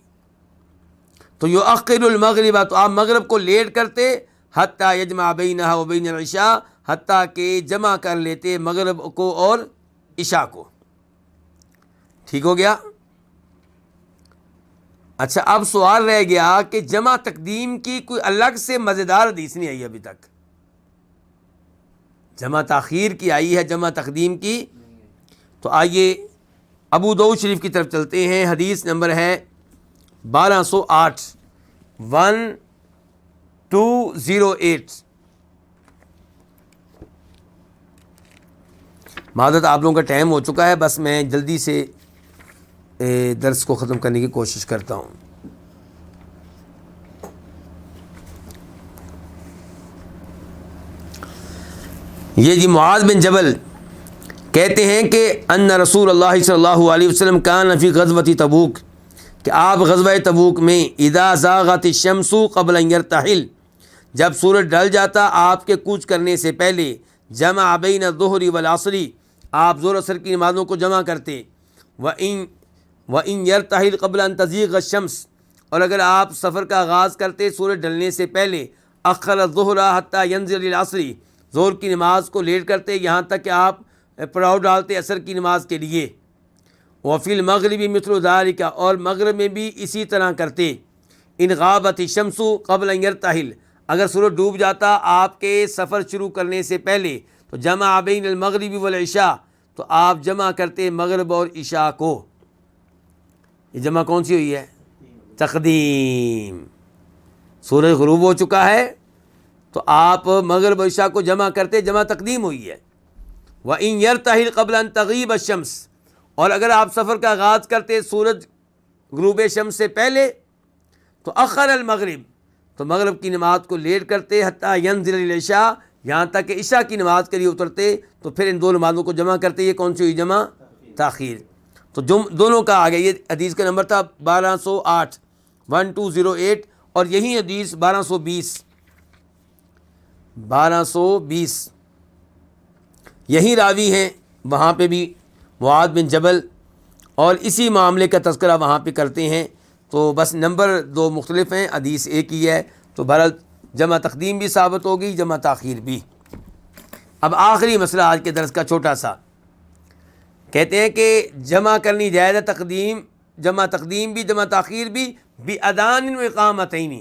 تو یؤخر المغرب، تو آپ مغرب کو لیٹ کرتے، حتیٰ یجمع بینہا و بین العشاء، حتیٰ کہ جمع کر لیتے مغرب کو اور عشاء کو. ٹھیک ہو گیا؟ اچھا، اب سوال رہ گیا کہ جمع تقدیم کی کوئی الگ سے مزیدار حدیث نہیں آئی ابھی تک. جمع تاخیر کی آئی ہے، جمع تقدیم کی. تو آئیے ابو داؤد شریف کی طرف چلتے ہیں. حدیث نمبر ہے 1208 1208. معذرت، آپ لوگوں کا ٹائم ہو چکا ہے، بس میں جلدی سے درس کو ختم کرنے کی کوشش کرتا ہوں. یہ جی معاذ بن جبل کہتے ہیں کہ ان رسول اللہ صلی اللہ علیہ وسلم کان فی غزوۃ تبوک، کہ آپ غزوہ تبوک میں اذا زاغت الشمس قبل ان یرتحل، جب سورج ڈھل جاتا آپ کے کوچ کرنے سے پہلے، جمع بین الظہر والعصر، آپ ظہر عصر کی نمازوں کو جمع کرتے. وَإِن يَرْتَحِلْ قَبْلَ أَن تَزِيغَ الشَّمْسُ، اور اگر آپ سفر کا آغاز کرتے سورج ڈھلنے سے پہلے، أَخَّرَ الظُّهْرَ حَتَّى يَنزِلَ الْعَصْرِ، ظہر کی نماز کو لیٹ کرتے یہاں تک کہ آپ پڑاؤ ڈالتے عصر کی نماز کے لیے. وَفِي الْمَغْرِبِ مِثْلُ ذَلِكَ، اور مغرب میں بھی اسی طرح کرتے. إِنْ غَابَتِ الشَّمْسُ قَبْلَ أَن يَرْتَحِلْ، اگر سورج ڈوب جاتا آپ کے سفر شروع کرنے سے پہلے، تو جمع بین المغرب والعشاء، تو آپ جمع کرتے مغرب اور عشاء کو. یہ جمع کون سی ہوئی ہے؟ تقدیم. سورج غروب ہو چکا ہے تو آپ مغرب و عشاء کو جمع کرتے، جمع تقدیم ہوئی ہے. وَإِن يَرْتَحِلْ قَبْلَ أَن تَغِيبَ الشَّمْسُ، اور اگر آپ سفر کا آغاز کرتے سورج غروب شمس سے پہلے، تو أَخَّرَ الْمَغْرِبَ، تو مغرب کی نماز کو لیٹ کرتے حتیٰ ینزل العشاء، یہاں تک کہ عشاء کی نماز کے لیے اترتے، تو پھر ان دو نمازوں کو جمع کرتے۔ یہ کون سی ہوئی جمع؟ تاخیر۔ تو دونوں کا آ گیا۔ یہ حدیث کا نمبر تھا 1208 1208، اور یہی حدیث 1220 یہی راوی ہیں وہاں پہ بھی معاذ بن جبل، اور اسی معاملے کا تذکرہ وہاں پہ کرتے ہیں۔ تو بس نمبر دو مختلف ہیں، حدیث ایک ہی ہے، تو بہرحال جمع تقدیم بھی ثابت ہوگی، جمع تاخیر بھی۔ اب آخری مسئلہ آج کے درس کا چھوٹا سا، کہتے ہیں کہ جمع کرنی جائز ہے، جمع تقدیم بھی جمع تاخیر بھی، بِأَذَانٍ وَإِقَامَتَيْنِ،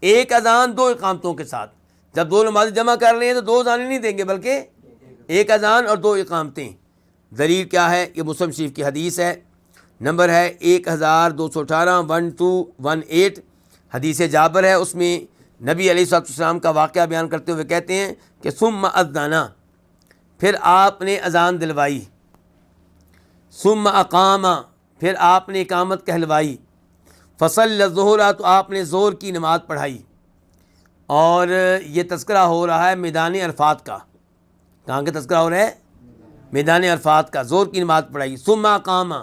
ایک اذان دو اقامتوں کے ساتھ۔ جب دو نمازیں جمع کر رہے ہیں تو دو اذانیں نہیں دیں گے بلکہ ایک اذان اور دو اقامتیں۔ دلیل کیا ہے؟ یہ مسلم شریف کی حدیث ہے، نمبر ہے 1218 1218، حدیث جابر ہے۔ اس میں نبی علیہ الصلوۃ والسلام کا واقعہ بیان کرتے ہوئے کہتے ہیں کہ ثم اذن، پھر آپ نے اذان دلوائی، ثم اقام، پھر آپ نے اقامت کہلوائی، فصلی الظہر، تو آپ نے ظہر کی نماز پڑھائی۔ اور یہ تذکرہ ہو رہا ہے میدان عرفات کا۔ کہاں کا تذکرہ ہو رہا ہے؟ میدان عرفات کا۔ ظہر کی نماز پڑھائی، ثم اقام،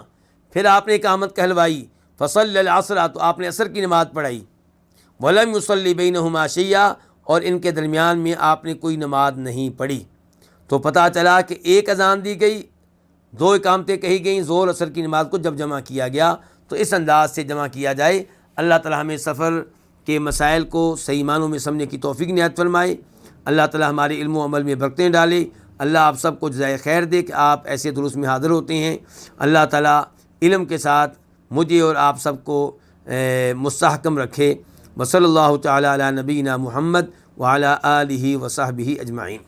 پھر آپ نے اقامت کہلوائی، فصلی العصر، تو آپ نے عصر کی نماز پڑھائی، ولم یصلی بینہما شیئا، اور ان کے درمیان میں آپ نے کوئی نماز نہیں پڑھی۔ تو پتہ چلا کہ ایک اذان دی گئی، دو اقامتیں کہی گئیں، ظہر عصر کی نماز کو جب جمع کیا گیا تو اس انداز سے جمع کیا جائے۔ اللہ تعالی ہمیں سفر کے مسائل کو صحیح معنوں میں سمجھنے کی توفیق عنایت فرمائے۔ اللہ تعالی ہمارے علم و عمل میں برکتیں ڈالے۔ اللہ آپ سب کو جزائے خیر دے کہ آپ ایسے دروس میں حاضر ہوتے ہیں۔ اللہ تعالی علم کے ساتھ مجھے اور آپ سب کو مستحکم رکھے۔ وصلی اللہ تعالی علی نبینا محمد وعلی آلہ وصحبہ اجمعین۔